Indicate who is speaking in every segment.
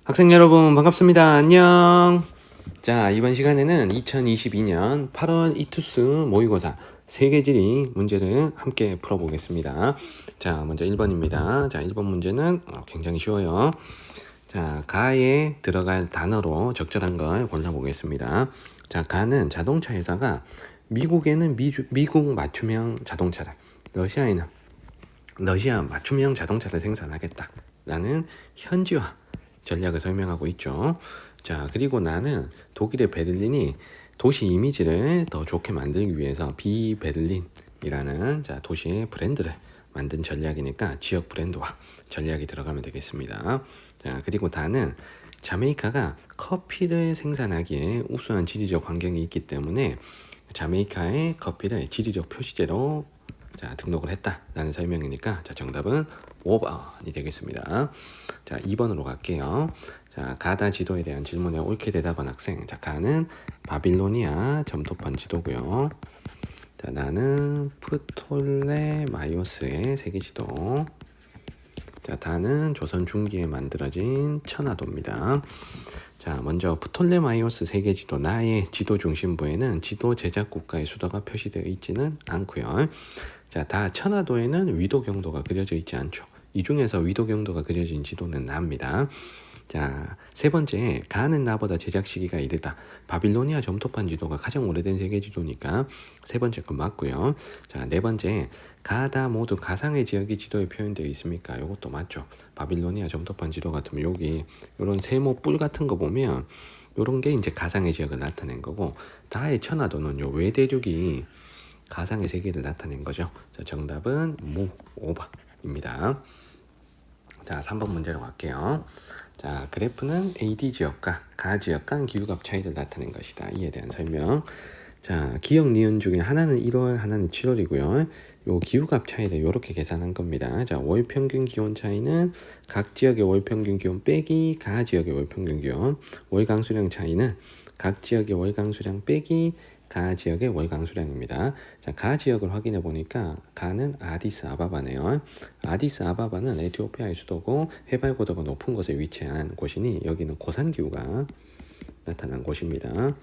Speaker 1: 학생 여러분 반갑습니다. 안녕. 자, 이번 시간에는 2022년 8월 이투스 모의고사 세계지리 문제를 함께 풀어보겠습니다. 자, 먼저 1번입니다. 자, 1번 문제는 굉장히 쉬워요. 자, 가에 들어갈 단어로 적절한 걸 골라보겠습니다. 자, 가는 자동차 회사가 미국에는 미국 맞춤형 자동차를, 러시아에는 러시아 맞춤형 자동차를 생산하겠다라는 현지화 전략을 설명하고 있죠. 자, 그리고 나는 독일의 베를린이 도시 이미지를 더 좋게 만들기 위해서 비베를린이라는 도시의 브랜드를 만든 전략이니까 지역 브랜드와 전략이 들어가면 되겠습니다. 자, 그리고 다는 자메이카가 커피를 생산하기에 우수한 지리적 환경이 있기 때문에 자메이카의 커피를 지리적 표시제로 등록을 했다라는 설명이니까 정답은 5번이 되겠습니다. 자, 2번으로 갈게요. 자, 가다 지도에 대한 질문에 옳게 대답한 학생. 자, 가는 바빌로니아 점토판 지도고요. 자, 나는 프톨레마이오스의 세계 지도. 자, 다는 조선 중기에 만들어진 천하도입니다. 자, 먼저 프톨레마이오스 세계 지도, 나의 지도 중심부에는 지도 제작 국가의 수도가 표시되어 있지는 않고요. 자, 다 천하도에는 위도 경도가 그려져 있지 않죠. 이 중에서 위도 경도가 그려진 지도는 나입니다. 자, 세 번째, 가는 나보다 제작 시기가 이르다. 바빌로니아 점토판 지도가 가장 오래된 세계 지도니까 세 번째 건 맞고요. 자, 네 번째, 가다 모두 가상의 지역이 지도에 표현되어 있습니까? 이것도 맞죠. 바빌로니아 점토판 지도 같으면 여기 이런 세모 뿔 같은 거 보면 이런 게 이제 가상의 지역을 나타낸 거고, 다의 천하도는 요 외대륙이 가상의 세계를 나타낸 거죠. 자, 정답은 무 5번입니다. 자, 3번 문제로 갈게요. 자, 그래프는 AD 지역과 가 지역 간 기후값 차이를 나타낸 것이다. 이에 대한 설명. 자, 기억 니은 중에 하나는 1월, 하나는 7월이고요. 요 기후값 차이를 이렇게 계산한 겁니다. 자, 월 평균 기온 차이는 각 지역의 월 평균 기온 빼기 가 지역의 월 평균 기온, 월 강수량 차이는 각 지역의 월 강수량 빼기 가 지역의 월 강수량입니다. 자, 가 지역을 확인해 보니까 가는 아디스 아바바네요. 아디스 아바바는 에티오피아의 수도고 해발 고도가 높은 곳에 위치한 곳이니 여기는 고산기후가 나타난 곳입니다.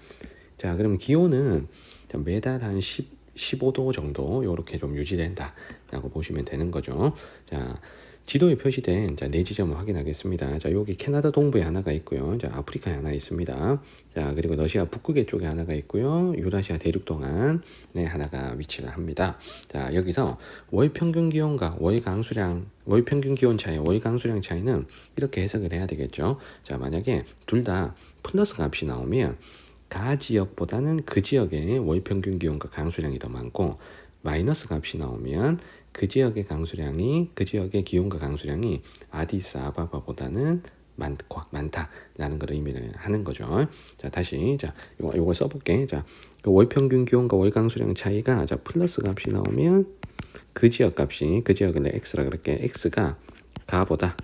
Speaker 1: 자, 그럼 기온은 매달 한 15도 정도 이렇게 좀 유지된다라고 보시면 되는 거죠. 자, 지도에 표시된 네 지점을 확인하겠습니다. 자, 여기 캐나다 동부에 하나가 있고요. 자, 아프리카에 하나 있습니다. 자, 그리고 러시아 북극의 쪽에 하나가 있고요. 유라시아 대륙 동안에 하나가 위치를 합니다. 자, 여기서 월 평균 기온과 월 강수량, 월 평균 기온 차이, 월 강수량 차이는 이렇게 해석을 해야 되겠죠. 자, 만약에 둘 다 플러스 값이 나오면 가 지역보다는 그 지역의 월 평균 기온과 강수량이 더 많고, 마이너스 값이 나오면 그 지역의 강수량이, 그 지역의 기온과 강수량이 아디스 아바바보다는 많다라는 걸 의미를 하는 거죠. 자, 다시 요거 써볼게. 자, 월 평균 기온과 월 강수량 차이가 플러스 값이 나오면 그 지역 값이, 그 지역을 내 x라 그럴게. x가 가보다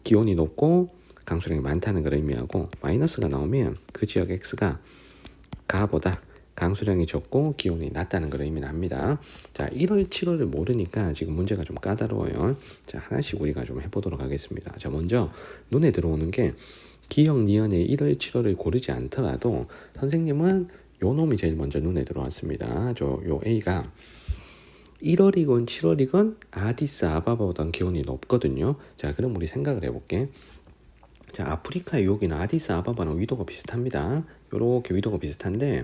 Speaker 1: 기온이 높고 강수량이 많다는 걸 의미하고, 마이너스가 나오면 그 지역 x가 가보다 강수량이 적고 기온이 낮다는 걸 의미합니다. 자, 1월, 7월을 모르니까 지금 문제가 좀 까다로워요. 자, 하나씩 우리가 좀 해보도록 하겠습니다. 자, 먼저 눈에 들어오는 게 기억 니은의 1월, 7월을 고르지 않더라도 선생님은 요 놈이 제일 먼저 눈에 들어왔습니다. 요 A가 1월이건 7월이건 아디스 아바바보다 기온이 높거든요. 자, 그럼 우리 생각을 해볼게. 자, 아프리카의 여기는 아디스 아바바랑 위도가 비슷합니다. 요렇게 위도가 비슷한데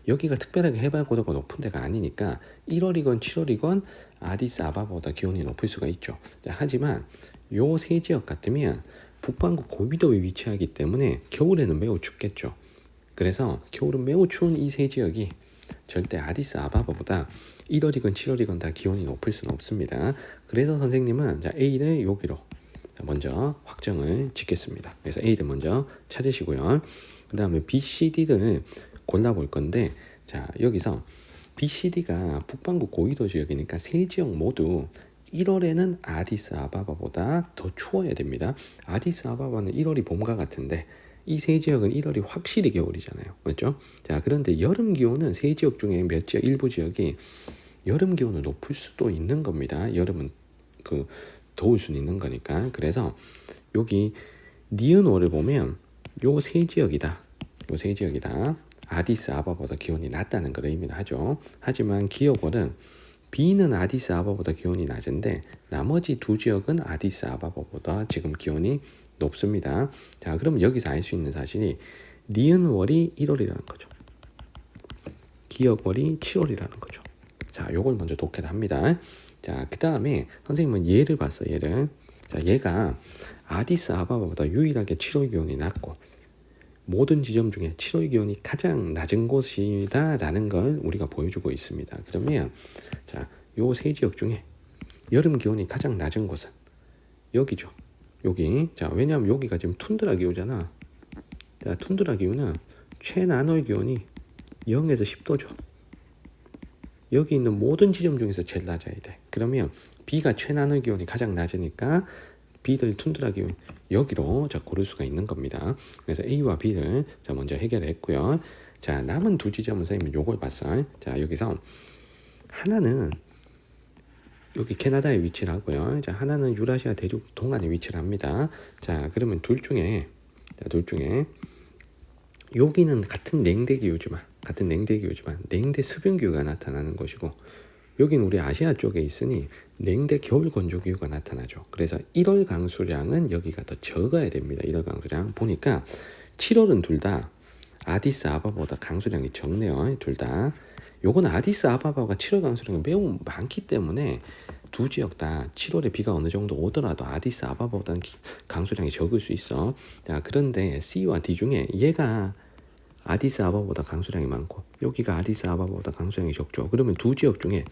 Speaker 1: 여기가 특별하게 해발 고도가 높은 데가 아니니까 1월이건 7월이건 아디스 아바바보다 기온이 높을 수가 있죠. 자, 하지만 요 세 지역 같으면 북반구 고위도에 위치하기 때문에 겨울에는 매우 춥겠죠. 그래서 겨울은 매우 추운 이 세 지역이 절대 아디스 아바바보다 1월이건 7월이건 다 기온이 높을 수는 없습니다. 그래서 선생님은 A를 여기로 먼저 확정을 짓겠습니다. 그래서 A를 먼저 찾으시고요. 그 다음에 B, C, D를 골라볼 건데, 자, 여기서 B, C, D가 북반구 고위도 지역이니까 세 지역 모두 1월에는 아디스 아바바보다 더 추워야 됩니다. 아디스 아바바는 1월이 봄과 같은데 이 세 지역은 1월이 확실히 겨울이잖아요. 맞죠? 자, 그런데 여름 기온은 세 지역 중에 몇 지역, 일부 지역이 여름 기온은 높을 수도 있는 겁니다. 여름은 더울 수는 있는 거니까. 그래서 여기 니은월을 보면 요 세 지역이다. 요 세 지역이다. 아디스아바보다 기온이 낮다는 걸 의미를 하죠. 하지만 기역월은 B는 아디스아바보다 기온이 낮은데 나머지 두 지역은 아디스아바보다 지금 기온이 높습니다. 자, 그럼 여기서 알 수 있는 사실이 니은월이 1월이라는 거죠. 기역월이 7월이라는 거죠. 자, 요걸 먼저 독해를 합니다. 자, 그 다음에 선생님은 얘를 봤어, 얘를. 자, 얘가 아디스아바바보다 유일하게 7월 기온이 낮고 모든 지점 중에 7월 기온이 가장 낮은 곳이다라는 걸 우리가 보여주고 있습니다. 그러면 자, 요 세 지역 중에 여름 기온이 가장 낮은 곳은 여기죠. 여기. 자, 왜냐하면 여기가 지금 툰드라 기후잖아. 자, 툰드라 기후는 최난월 기온이 0에서 10도죠. 여기 있는 모든 지점 중에서 제일 낮아야 돼. 그러면 B가 최난월 기온이 가장 낮으니까 B들 툰드라 기온 여기로 자 고를 수가 있는 겁니다. 그래서 A와 B를 자 먼저 해결했고요. 자, 남은 두 지점은 선생님은 요걸 봤어. 자, 여기서 하나는 여기 캐나다에 위치를 하고요. 자, 하나는 유라시아 대륙 동안에 위치를 합니다. 자, 그러면 둘 중에 여기는 같은 냉대 기후지만 냉대 수분 기후가 나타나는 것이고 여기는 우리 아시아 쪽에 있으니 냉대 겨울 건조 기후가 나타나죠. 그래서 1월 강수량은 여기가 더 적어야 됩니다. 1월 강수량 보니까 7월은 둘 다 아디스아바바보다 강수량이 적네요. 둘 다. 요건 아디스아바바가 7월 강수량이 매우 많기 때문에 두 지역 다 7월에 비가 어느 정도 오더라도 아디스아바바보다는 강수량이 적을 수 있어. 자, 그런데 C와 D 중에 얘가 아디스아바보다 강수량이 많고 여기가 아디스아바보다 강수량이 적죠. 그러면 두 지역 중에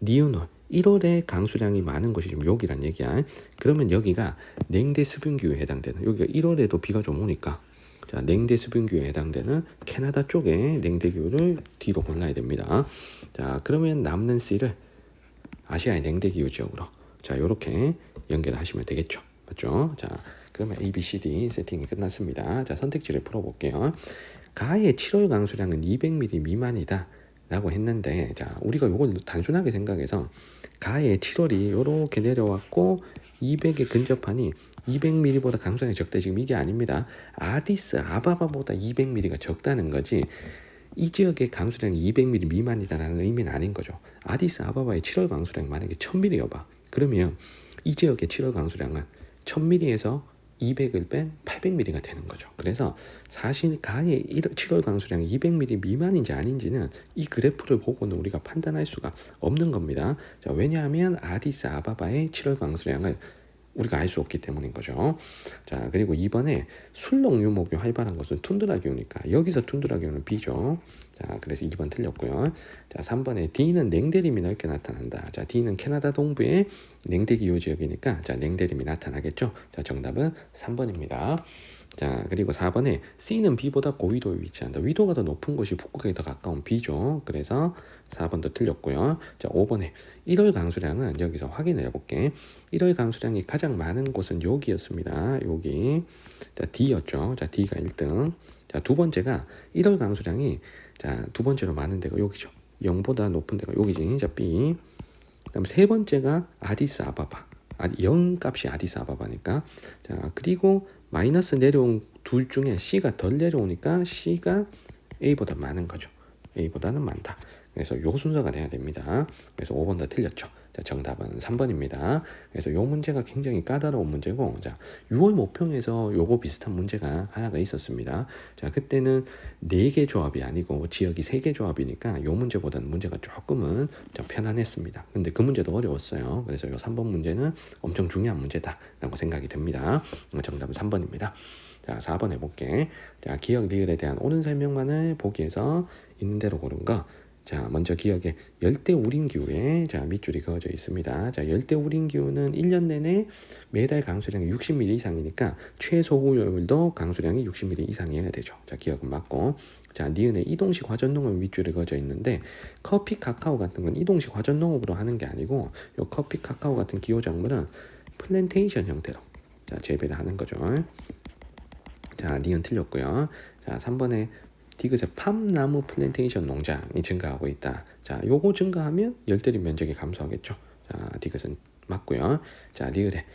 Speaker 1: 니은월 1월에 강수량이 많은 것이 지금 여기란 얘기야. 그러면 여기가 냉대 수분기후에 해당되는 여기가 1월에도 비가 좀 오니까 자, 냉대 수분기후에 해당되는 캐나다 쪽의 냉대 기후를 뒤로 골라야 됩니다. 자, 그러면 남는 C를 아시아의 냉대 기후 지역으로 자, 요렇게 연결하시면 되겠죠. 맞죠? 자, 그러면 A, B, C, D 세팅이 끝났습니다. 자, 선택지를 풀어볼게요. 가의 7월 강수량은 200mm 미만이다 라고 했는데 자, 우리가 이걸 단순하게 생각해서 가의 7월이 이렇게 내려왔고 200에 근접하니 200mm보다 강수량이 적다. 지금 이게 아닙니다. 아디스아바바보다 200mm가 적다는 거지 이 지역의 강수량이 200mm 미만이다라는 의미는 아닌 거죠. 아디스아바바의 7월 강수량이 만약에 1000mm여봐. 그러면 이 지역의 7월 강수량은 1000mm에서 200을 뺀 800mm가 되는 거죠. 그래서 사실 가의 7월 강수량이 200mm 미만인지 아닌지는 이 그래프를 보고는 우리가 판단할 수가 없는 겁니다. 자, 왜냐하면 아디스아바바의 7월 강수량을 우리가 알 수 없기 때문인 거죠. 자, 그리고 2번에 술록 유목이 활발한 것은 툰드라 기후니까 여기서 툰드라 기후는 B죠. 자, 그래서 2번 틀렸고요. 자, 3번에 D는 냉대림이 넓게 나타난다. 자, D는 캐나다 동부의 냉대 기후 지역이니까 자, 냉대림이 나타나겠죠. 자, 정답은 3번입니다. 자, 그리고 4번에 C는 B보다 고위도에 위치한다. 위도가 더 높은 곳이 북극에 더 가까운 B죠. 그래서 4번도 틀렸고요. 자, 5번에 1월 강수량은 여기서 확인을 해볼게. 1월 강수량이 가장 많은 곳은 여기였습니다. 여기. 자, D였죠. 자, D가 1등. 자, 두 번째가 1월 강수량이 자, 두 번째로 많은 데가 여기죠. 0보다 높은 데가 여기지. 자, B. 그다음 세 번째가 아디스아바바. 0 값이 아디스아바바니까. 자, 그리고 마이너스 내려온 둘 중에 C가 덜 내려오니까 C가 A보다 많은 거죠. A보다는 많다. 그래서 요 순서가 돼야 됩니다. 그래서 5번 다 틀렸죠. 자, 정답은 3번입니다. 그래서 요 문제가 굉장히 까다로운 문제고, 자, 6월 모평에서 요거 비슷한 문제가 하나가 있었습니다. 자, 그때는 4개 조합이 아니고 지역이 3개 조합이니까 요 문제보다는 문제가 조금은 좀 편안했습니다. 근데 그 문제도 어려웠어요. 그래서 요 3번 문제는 엄청 중요한 문제다라고 생각이 듭니다. 정답은 3번입니다. 자, 4번 해볼게. 자, 기억 리을에 대한 옳은 설명만을 보기에서 있는 대로 고른 거. 자, 먼저 기억에 열대 우림 기후에 자, 밑줄이 그어져 있습니다. 자, 열대 우림 기후는 1년 내내 매달 강수량이 60mm 이상이니까 최소후열도 강수량이 60mm 이상이어야 되죠. 자, 기억은 맞고. 자, 니은에 이동식 화전농업 밑줄이 그어져 있는데 커피, 카카오 같은 건 이동식 화전농업으로 하는 게 아니고 요 커피, 카카오 같은 기후 작물은 플랜테이션 형태로 자, 재배를 하는 거죠. 자, 니은 틀렸고요. 자, 3번에 디귿의 팜나무 플랜테이션 농장이 증가하고 있다. 자, 요거 증가하면 열대림 면적이 감소하겠죠. 자, 디귿은 맞고요. 자, 리을에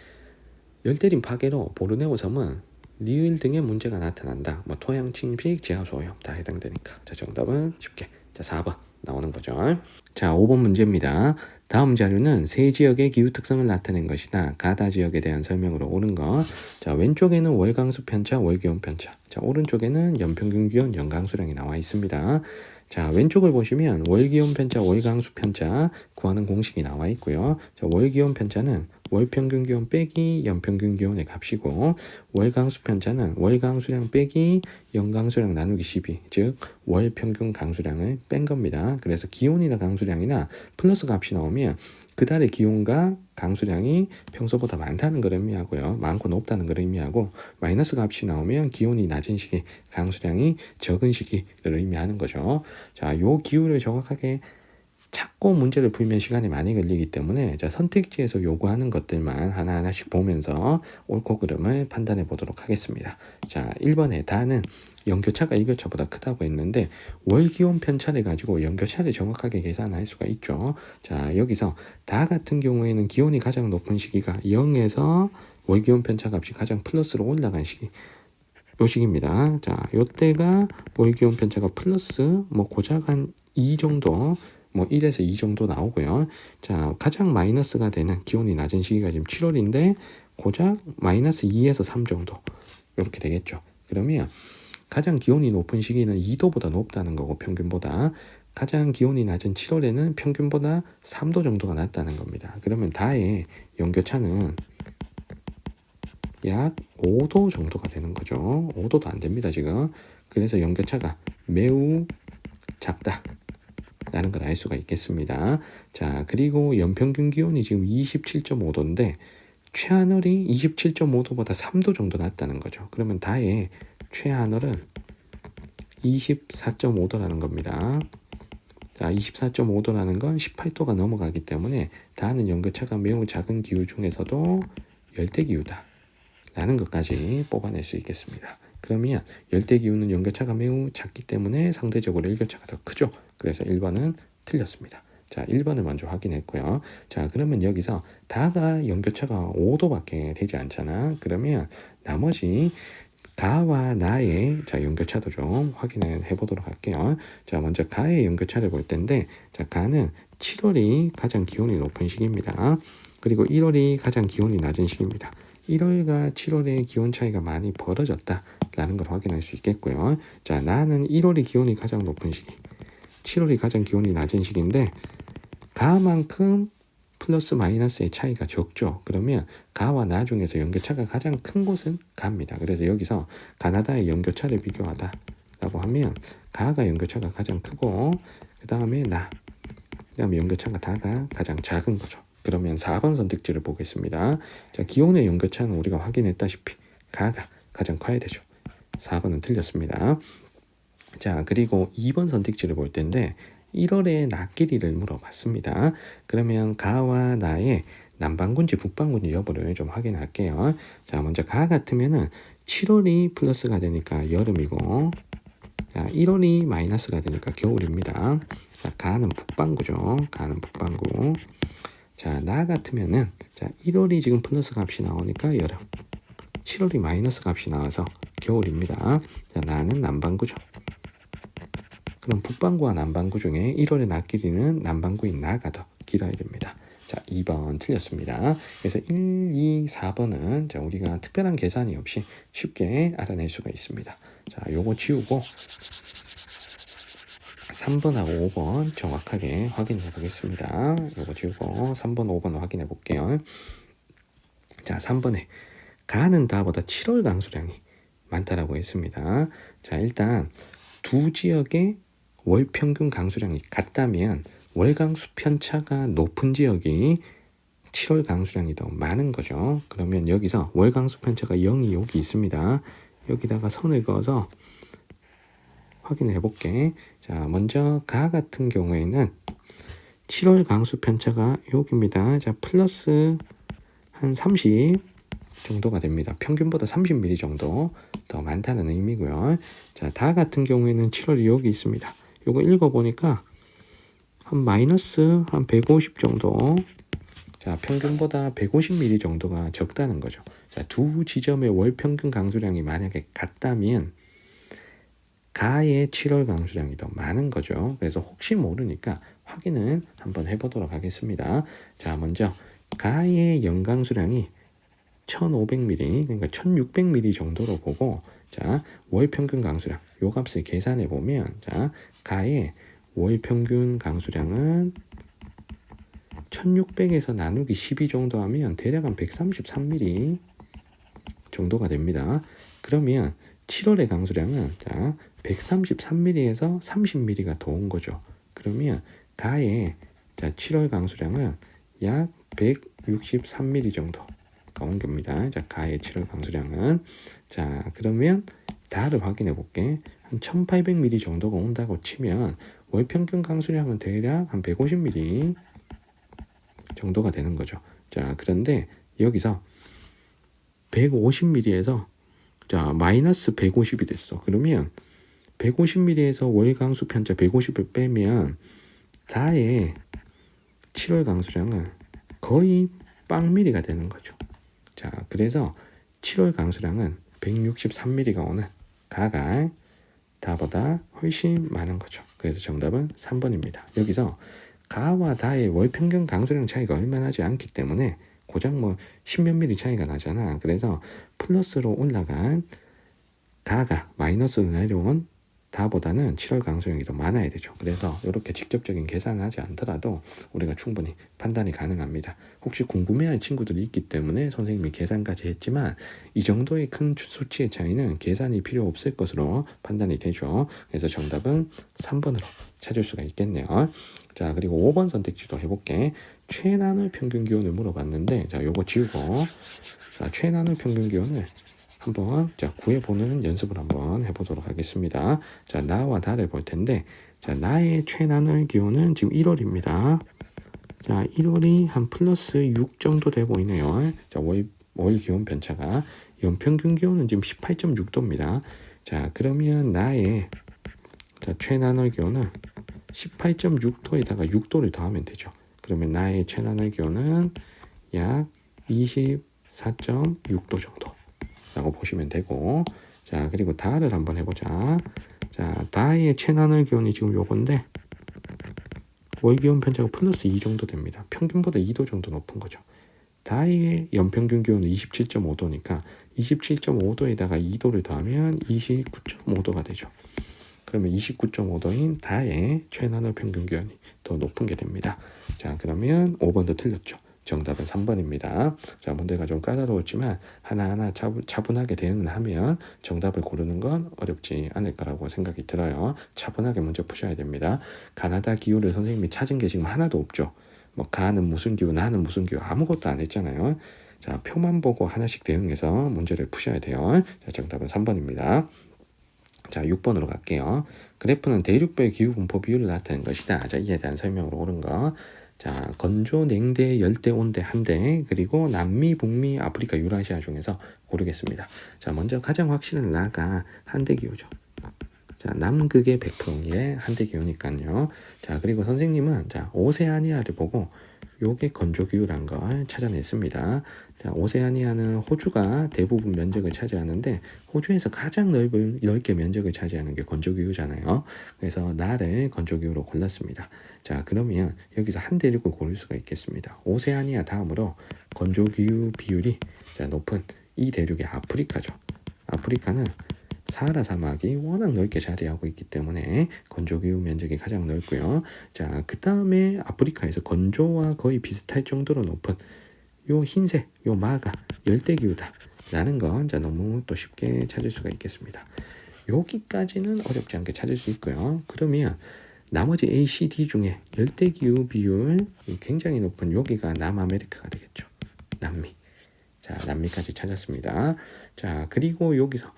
Speaker 1: 열대림 파괴로 보르네오 섬은 리을 등의 문제가 나타난다. 뭐 토양 침식, 지하 소염 다 해당되니까. 자, 정답은 쉽게 자 4번 나오는 거죠. 자, 5번 문제입니다. 다음 자료는 세 지역의 기후 특성을 나타낸 것이다. 가다 지역에 대한 설명으로 옳은 것. 자, 왼쪽에는 월강수 편차, 월기온 편차. 자, 오른쪽에는 연평균 기온, 연강수량이 나와 있습니다. 자, 왼쪽을 보시면 월기온 편차, 월강수 편차 구하는 공식이 나와 있고요. 자, 월기온 편차는 월평균 기온 빼기 연평균 기온의 값이고, 월강수 편차는 월강수량 빼기 연강수량 나누기 12, 즉 월평균 강수량을 뺀 겁니다. 그래서 기온이나 강수량이나 플러스 값이 나오면 그달의 기온과 강수량이 평소보다 많다는 걸 의미하고요. 많고 높다는 걸 의미하고, 마이너스 값이 나오면 기온이 낮은 시기, 강수량이 적은 시기를 의미하는 거죠. 자, 요 기후를 정확하게 찾고 문제를 풀면 시간이 많이 걸리기 때문에 자, 선택지에서 요구하는 것들만 하나하나씩 보면서 옳고 그름을 판단해 보도록 하겠습니다. 자, 1번에 다는 연교차가 일교차보다 크다고 했는데 월기온 편차를 가지고 연교차를 정확하게 계산할 수가 있죠. 자, 여기서 다 같은 경우에는 기온이 가장 높은 시기가 0에서 월기온 편차 값이 가장 플러스로 올라간 시기, 요 시기입니다. 자, 요때가 월기온 편차가 플러스 뭐 고작 한 2 정도, 뭐 1에서 2 정도 나오고요. 자, 가장 마이너스가 되는 기온이 낮은 시기가 지금 7월인데 고작 마이너스 2에서 3 정도 이렇게 되겠죠. 그러면 가장 기온이 높은 시기는 2도보다 높다는 거고, 평균보다 가장 기온이 낮은 7월에는 평균보다 3도 정도가 낮다는 겁니다. 그러면 다의 연교차는 약 5도 정도가 되는 거죠. 5도도 안 됩니다, 지금. 그래서 연교차가 매우 작다 라는 걸 알 수가 있겠습니다. 자, 그리고 연평균 기온이 지금 27.5도인데 최하늘이 27.5도보다 3도 정도 낮다는 거죠. 그러면 다의 최하늘은 24.5도라는 겁니다. 자, 24.5도라는 건 18도가 넘어가기 때문에 다는 연교차가 매우 작은 기후 중에서도 열대기후다 라는 것까지 뽑아낼 수 있겠습니다. 그러면 열대기후는 연교차가 매우 작기 때문에 상대적으로 일교차가 더 크죠. 그래서 1번은 틀렸습니다. 자, 1번을 먼저 확인했고요. 자, 그러면 여기서 다가 연교차가 5도밖에 되지 않잖아. 그러면 나머지 가와 나의 자, 연교차도 좀 확인해 보도록 할게요. 자, 먼저 가의 연교차를 볼 텐데, 자, 가는 7월이 가장 기온이 높은 시기입니다. 그리고 1월이 가장 기온이 낮은 시기입니다. 1월과 7월의 기온 차이가 많이 벌어졌다라는 걸 확인할 수 있겠고요. 자, 나는 1월이 기온이 가장 높은 시기, 7월이 가장 기온이 낮은 시기인데 가만큼 플러스 마이너스의 차이가 적죠. 그러면 가와 나 중에서 연교차가 가장 큰 곳은 가입니다. 그래서 여기서 가나다의 연교차를 비교하다라고 하면 가가 연교차가 가장 크고 그 다음에 나, 그 다음에 연교차가 다가 가장 작은 거죠. 그러면 4번 선택지를 보겠습니다. 자, 기온의 연교차는 우리가 확인했다시피 가가 가장 커야 되죠. 4번은 틀렸습니다. 자, 그리고 2번 선택지를 볼 텐데 1월에 낮 길이를 물어봤습니다. 그러면 가와 나의 남반구인지 북반구인지 여부를 좀 확인할게요. 자, 먼저 가 같으면은 7월이 플러스가 되니까 여름이고, 자, 1월이 마이너스가 되니까 겨울입니다. 자, 가는 북반구죠. 가는 북반구. 자, 나 같으면은 자, 1월이 지금 플러스 값이 나오니까 여름, 7월이 마이너스 값이 나와서 겨울입니다. 자, 나는 남반구죠. 그럼 북반구와 남반구 중에 1월의 낮 길이는 남반구인 나가 더 길어야 됩니다. 자, 2번 틀렸습니다. 그래서 1, 2, 4번은 자, 우리가 특별한 계산이 없이 쉽게 알아낼 수가 있습니다. 자, 요거 지우고 3번하고 5번 정확하게 확인해 보겠습니다. 요거 지우고 3번, 5번 확인해 볼게요. 자, 3번에 가는 다보다 7월 강수량이 많다라고 했습니다. 자, 일단 두 지역의 월 평균 강수량이 같다면 월강수 편차가 높은 지역이 7월 강수량이 더 많은 거죠. 그러면 여기서 월강수 편차가 0이 여기 있습니다. 여기다가 선을 그어서 확인해 볼게. 자, 먼저 가 같은 경우에는 7월 강수 편차가 여기입니다. 자, 플러스 한 30 정도가 됩니다. 평균보다 30mm 정도 더 많다는 의미고요. 자, 다 같은 경우에는 7월이 여기 있습니다. 요거 읽어보니까 한 마이너스 한 150 정도, 자, 평균보다 150mm 정도가 적다는 거죠. 자, 두 지점의 월 평균 강수량이 만약에 같다면 가의 7월 강수량이 더 많은 거죠. 그래서 혹시 모르니까 확인을 한번 해보도록 하겠습니다. 자, 먼저 가의 연강수량이 1500mm, 그러니까 1600mm 정도로 보고, 자, 월 평균 강수량 요 값을 계산해 보면, 자, 가의 월 평균 강수량은 1600에서 나누기 12 정도 하면 대략 한 133mm 정도가 됩니다. 그러면 7월의 강수량은, 자, 133mm에서 30mm가 더 온 거죠. 그러면 가의, 자, 7월 강수량은 약 163mm 정도가 온 겁니다. 자, 가의 7월 강수량은, 자, 그러면 다를 확인해 볼게. 한 1800mm 정도가 온다고 치면 월 평균 강수량은 대략 한 150mm 정도가 되는 거죠. 자, 그런데 여기서 150mm에서, 자, 마이너스 150이 됐어. 그러면 150mm에서 월 강수 편차 150을 빼면 가의 7월 강수량은 거의 빵미리가 되는 거죠. 자, 그래서 7월 강수량은 163mm가 오는 가가 다보다 훨씬 많은 거죠. 그래서 정답은 3번입니다. 여기서 가와 다의 월 평균 강수량 차이가 얼마 나지 않기 때문에 고작 뭐 10몇 미리 차이가 나잖아. 그래서 플러스로 올라간 가가 마이너스로 내려온 다보다는 7월 강수량이 더 많아야 되죠. 그래서 이렇게 직접적인 계산을 하지 않더라도 우리가 충분히 판단이 가능합니다. 혹시 궁금해할 친구들이 있기 때문에 선생님이 계산까지 했지만 이 정도의 큰 수치의 차이는 계산이 필요 없을 것으로 판단이 되죠. 그래서 정답은 3번으로 찾을 수가 있겠네요. 자, 그리고 5번 선택지도 해볼게. 최나물 평균 기온을 물어봤는데, 자, 요거 지우고, 자, 최나물 평균 기온을 한번, 자, 구해보는 연습을 한번 해보도록 하겠습니다. 자, 나와 다를 볼 텐데, 자, 나의 최나물 기온은 지금 1월입니다. 자, 1월이 한 플러스 6 정도 돼 보이네요. 자, 월 기온 편차가. 연평균 기온은 지금 18.6도입니다. 자, 그러면 나의, 자, 최나물 기온은 18.6도에다가 6도를 더하면 되죠. 그러면 나의 최나물 기온은 약 24.6도 정도 라고 보시면 되고, 자, 그리고 다를 한번 해보자. 자, 다의 최나물 기온이 지금 요건데 월 기온 편차가 플러스 2 정도 됩니다. 평균보다 2도 정도 높은 거죠. 다의 연평균 기온은 27.5도니까 27.5도에다가 2도를 더하면 29.5도가 되죠. 그러면 29.5도인 다의 최나물 평균 기온이 더 높은 게 됩니다. 자, 그러면 5번도 틀렸죠. 정답은 3번입니다. 자, 문제가 좀 까다로웠지만 하나하나 차분하게 대응을 하면 정답을 고르는 건 어렵지 않을 거라고 생각이 들어요. 차분하게 문제 푸셔야 됩니다. 가나다 기후를 선생님이 찾은 게 지금 하나도 없죠. 뭐 가는 무슨 기후, 나는 무슨 기후 아무것도 안 했잖아요. 자, 표만 보고 하나씩 대응해서 문제를 푸셔야 돼요. 자, 정답은 3번입니다. 자, 6번으로 갈게요. 그래프는 대륙별 기후 분포 비율을 나타낸 것이다. 자, 이에 대한 설명으로 옳은 거. 자, 건조, 냉대, 열대, 온대 한 대, 그리고 남미, 북미, 아프리카, 유라시아 중에서 고르겠습니다. 자, 먼저 가장 확실한 나가 한대 기후죠. 자, 남극의 100%의 한대 기후니까요. 자, 그리고 선생님은, 자, 오세아니아를 보고 요게 건조 기후란 걸 찾아냈습니다. 자, 오세아니아는 호주가 대부분 면적을 차지하는데 호주에서 가장 넓게 면적을 차지하는 게 건조 기후잖아요. 그래서 나를 건조 기후로 골랐습니다. 자, 그러면 여기서 한 대륙을 고를 수가 있겠습니다. 오세아니아 다음으로 건조 기후 비율이, 자, 높은 이 대륙이 아프리카죠. 아프리카는 사하라 사막이 워낙 넓게 자리하고 있기 때문에 건조기후 면적이 가장 넓고요. 자, 그 다음에 아프리카에서 건조와 거의 비슷할 정도로 높은 요 흰색, 요 마가 열대기후다 라는 건, 자, 너무 또 쉽게 찾을 수가 있겠습니다. 여기까지는 어렵지 않게 찾을 수 있고요. 그러면 나머지 A, C, D 중에 열대기후 비율 굉장히 높은 여기가 남아메리카가 되겠죠. 남미. 자, 남미까지 찾았습니다. 자, 그리고 여기서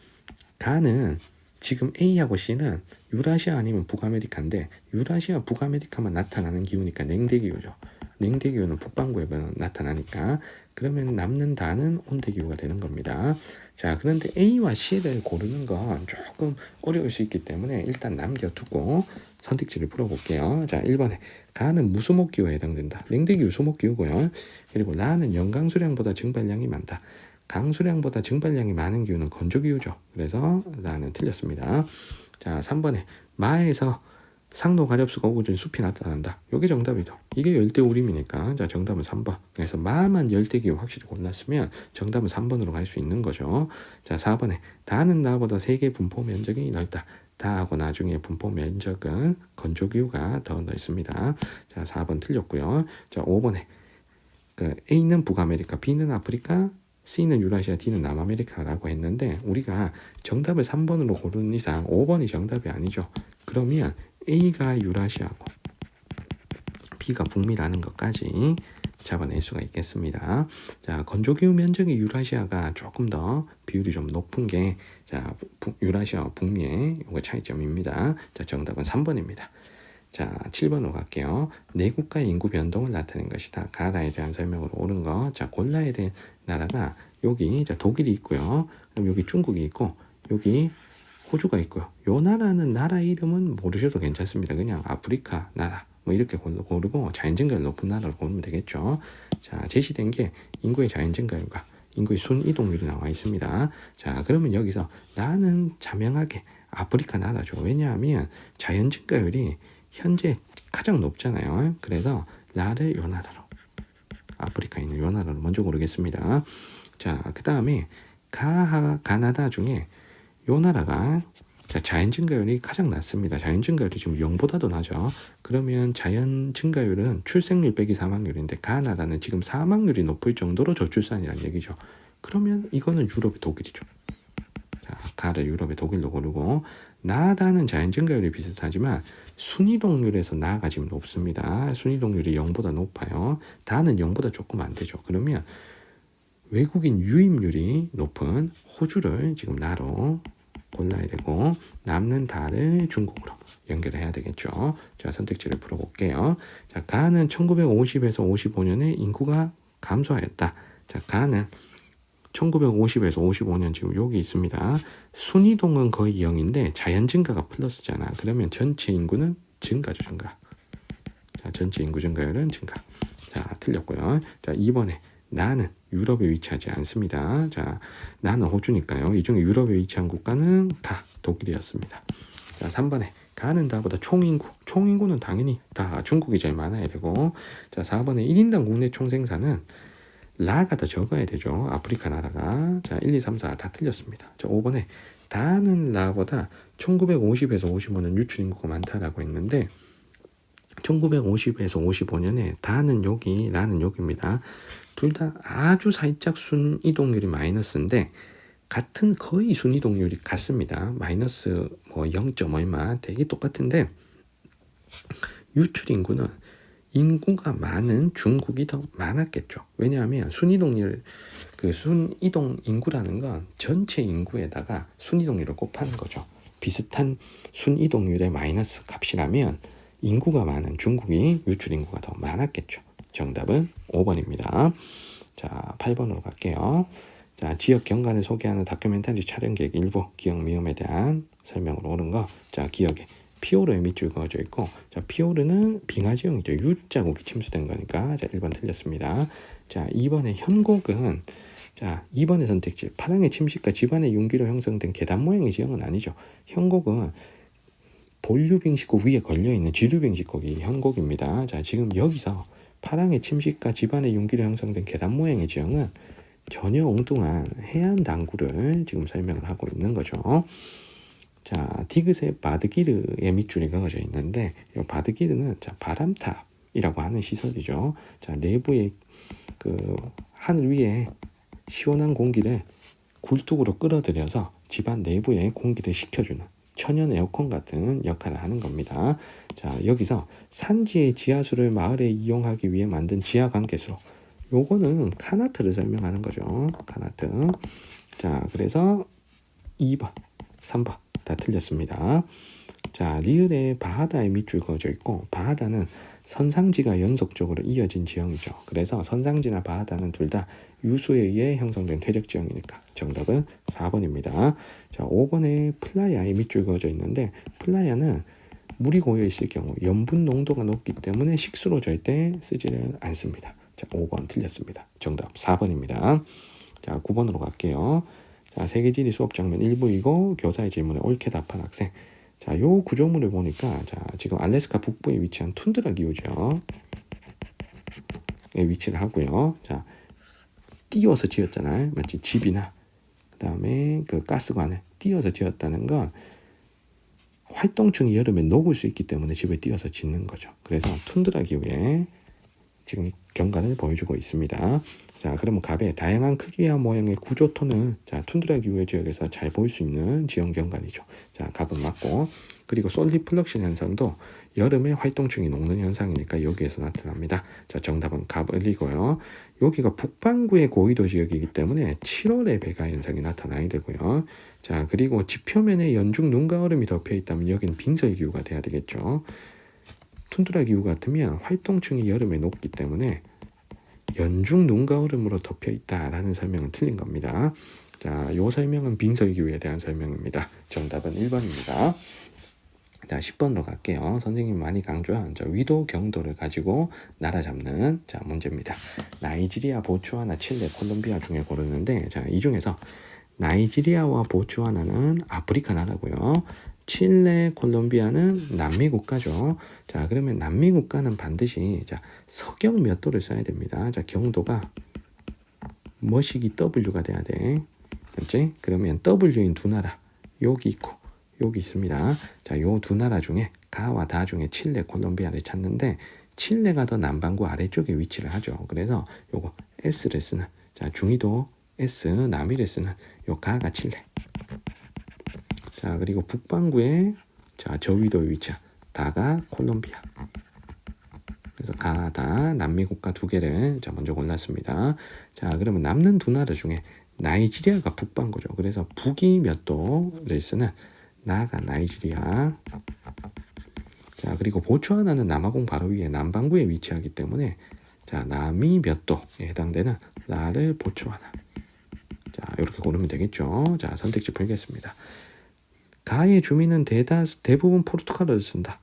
Speaker 1: 가는 지금 A하고 C는 유라시아 아니면 북아메리카인데 유라시아, 북아메리카만 나타나는 기후니까 냉대기후죠. 냉대기후는 북반구에만 나타나니까 그러면 남는 다는 온대기후가 되는 겁니다. 자, 그런데 A와 C를 고르는 건 조금 어려울 수 있기 때문에 일단 남겨두고 선택지를 풀어볼게요. 자, 1번에 가는 무수목기후에 해당된다. 냉대기후, 수목기후고요. 그리고 라는 연강수량보다 증발량이 많다. 강수량보다 증발량이 많은 기후는 건조기후죠. 그래서 라는 틀렸습니다. 자, 3번에 마에서 상로 가렵수가 오고 전 숲이 나타난다. 이게 정답이죠. 이게 열대우림이니까 자, 정답은 3번. 그래서 마만 열대기후 확실히 골랐으면 정답은 3번으로 갈 수 있는 거죠. 자, 4번에 다는 나보다 세계 분포 면적이 넓다. 다하고 나중에 분포 면적은 건조기후가 더 넓습니다. 자, 4번 틀렸고요. 자, 5번에 그 A는 북아메리카, B는 아프리카, C는 유라시아, D는 남아메리카라고 했는데 우리가 정답을 3번으로 고르는 이상 5번이 정답이 아니죠. 그러면 A가 유라시아고 B가 북미라는 것까지 잡아낼 수가 있겠습니다. 자, 건조기후 면적이 유라시아가 조금 더 비율이 좀 높은 게 자, 유라시아와 북미의 이거 차이점입니다. 자, 정답은 3번입니다. 자, 7번으로 갈게요. 네 국가의 인구 변동을 나타낸 것이다. 가나에 대한 설명으로 옳은 거. 자, 골라야 될 나라가 여기 자, 독일이 있고요. 그럼 여기 중국이 있고 여기 호주가 있고요. 요 나라는 나라 이름은 모르셔도 괜찮습니다. 그냥 아프리카 나라 뭐 이렇게 고르고 자연증가율 높은 나라를 고르면 되겠죠. 자, 제시된 게 인구의 자연증가율과 인구의 순이동률이 나와 있습니다. 자, 그러면 여기서 나는 자명하게 아프리카 나라죠. 왜냐하면 자연증가율이 현재 가장 높잖아요. 그래서 나를 요 나라로 아프리카에 있는 요 나라로 먼저 고르겠습니다. 자, 그 다음에 가나다 중에 요 나라가 자, 자연 증가율이 가장 낮습니다. 자연 증가율이 지금 0보다도 낮죠. 그러면 자연 증가율은 출생률 빼기 사망률인데 가나다는 지금 사망률이 높을 정도로 저출산이라는 얘기죠. 그러면 이거는 유럽의 독일이죠. 자, 가를 유럽의 독일로 고르고 나다는 자연 증가율이 비슷하지만 순이동률에서 나가 지금 높습니다. 순이동률이 0보다 높아요. 다는 0보다 조금 안 되죠. 그러면 외국인 유입률이 높은 호주를 지금 나로 골라야 되고 남는 다를 중국으로 연결해야 되겠죠. 자, 선택지를 풀어볼게요. 자, 가는 1950에서 55년에 인구가 감소하였다. 자, 가는 1950에서 55년 지금 여기 있습니다. 순이동은 거의 0인데 자연 증가가 플러스잖아. 그러면 전체 인구는 증가죠, 증가. 자, 전체 인구 증가율은 증가. 자, 틀렸고요. 자, 2번에 나는 유럽에 위치하지 않습니다. 자, 나는 호주니까요. 이 중에 유럽에 위치한 국가는 다 독일이었습니다. 자, 3번에 가는 다보다 총인구. 총인구는 당연히 다 중국이 제일 많아야 되고. 자, 4번에 1인당 국내 총생산은 라가 더 적어야 되죠. 아프리카 나라가. 자, 1, 2, 3, 4 다 틀렸습니다. 자, 5번에 다는 라보다 1950에서 55년 유출 인구가 많다라고 했는데 1950에서 55년에 다는 여기, 라는 여기입니다. 둘 다 아주 살짝 순이동률이 마이너스인데 같은 거의 순이동률이 같습니다. 마이너스 뭐 0. 얼마 되게 똑같은데 유출 인구는 인구가 많은 중국이 더 많았겠죠. 왜냐하면 순이동률 그 순이동 인구라는 건 전체 인구에다가 순이동률을 곱하는 거죠. 비슷한 순이동률의 마이너스 값이라면 인구가 많은 중국이 유출 인구가 더 많았겠죠. 정답은 5번입니다. 자, 8번으로 갈게요. 자, 지역 경관을 소개하는 다큐멘터리 촬영 계획 일부 기억 미음에 대한 설명으로 오는 거. 자, 기억에 피오르의 밑줄 그어져 있고, 자, 피오르는 빙하지형이죠. U자국이 침수된 거니까. 자, 1번 틀렸습니다. 자, 2번의 현곡은 자, 2번의 선택지 파랑의 침식과 지반의 융기로 형성된 계단 모양의 지형은 아니죠. 현곡은 본류빙식곡 위에 걸려있는 지류빙식곡이 현곡입니다. 자, 지금 여기서 파랑의 침식과 지반의 융기로 형성된 계단 모양의 지형은 전혀 엉뚱한 해안 당구를 지금 설명을 하고 있는 거죠. 자, 디귿의 바드기르의 밑줄이 그어져 있는데 이 바드기르는 자, 바람탑이라고 하는 시설이죠. 자, 내부의 그 하늘 위에 시원한 공기를 굴뚝으로 끌어들여서 집안 내부의 공기를 식혀주는 천연 에어컨 같은 역할을 하는 겁니다. 자, 여기서 산지의 지하수를 마을에 이용하기 위해 만든 지하 관계수로 요거는 카나트를 설명하는 거죠. 카나트. 자, 그래서 2번, 3번 다 틀렸습니다. 자, 리을의 바하다의 밑줄 그어져 있고 바하다는 선상지가 연속적으로 이어진 지형이죠. 그래서 선상지나 바다는 둘 다 유수에 의해 형성된 퇴적 지형이니까 정답은 4번입니다. 자, 5번에 플라야의 밑줄 그어져 있는데 플라야는 물이 고여 있을 경우 염분 농도가 높기 때문에 식수로 절대 쓰지는 않습니다. 자, 5번 틀렸습니다. 정답 4번입니다. 자, 9번으로 갈게요. 자, 세계지리 수업 장면 1부이고 교사의 질문에 옳게 답한 학생. 자, 요 구조물을 보니까 자, 지금 알래스카 북부에 위치한 툰드라 기후죠. 에 위치를 하고요. 자, 띄워서 지었잖아요. 마치 집이나 그다음에 그 가스관을 띄워서 지었다는 건 활동층이 여름에 녹을 수 있기 때문에 집을 띄워서 짓는 거죠. 그래서 툰드라 기후에 지금 경관을 보여주고 있습니다. 자, 그러면 갑의 다양한 크기와 모양의 구조토는 자, 툰드라 기후의 지역에서 잘 보일 수 있는 지형 경관이죠. 자, 갑은 맞고, 그리고 솔리플럭션 현상도 여름에 활동층이 녹는 현상이니까 여기에서 나타납니다. 자, 정답은 갑을이고요. 여기가 북반구의 고위도 지역이기 때문에 7월에 백화 현상이 나타나야 되고요. 자, 그리고 지표면에 연중 눈과 얼음이 덮여 있다면 여기는 빙설 기후가 돼야 되겠죠. 툰드라 기후 같으면 활동층이 여름에 녹기 때문에 연중 눈과 얼음으로 덮여 있다라는 설명은 틀린 겁니다. 자, 요 설명은 빙설 기후에 대한 설명입니다. 정답은 1번입니다. 자, 10번으로 갈게요. 선생님이 많이 강조한 위도 경도를 가지고 나라 잡는 자, 문제입니다. 나이지리아, 보츠와나, 칠레, 콜롬비아 중에 고르는데 자, 이 중에서 나이지리아와 보츠와나는 아프리카 나라고요. 칠레, 콜롬비아는 남미 국가죠. 자, 그러면 남미 국가는 반드시 자, 서경 몇 도를 써야 됩니다. 자, 경도가 머시기 W가 돼야 돼. 그렇지? 그러면 W인 두 나라 여기 있고 여기 있습니다. 자, 요 두 나라 중에 가와 다 중에 칠레, 콜롬비아를 찾는데 칠레가 더 남반구 아래쪽에 위치를 하죠. 그래서 요거 S를 쓰는 자, 중위도 S, 남위를 쓰는 요 가가 칠레. 자, 그리고 북반구에 자, 저위도에 위치한 다가 콜롬비아. 그래서 가다 남미 국가 두 개를 자, 먼저 골랐습니다. 자, 그러면 남는 두 나라 중에 나이지리아가 북반구죠. 그래서 북이 몇 도를 쓰는 나가 나이지리아. 자, 그리고 보츠와나는 남아공 바로 위에 남반구에 위치하기 때문에 자, 남이 몇 도에 해당되는 나를 보츠와나. 자, 이렇게 고르면 되겠죠. 자, 선택지 풀겠습니다. 가의 주민은 대부분 포르투갈어를 쓴다.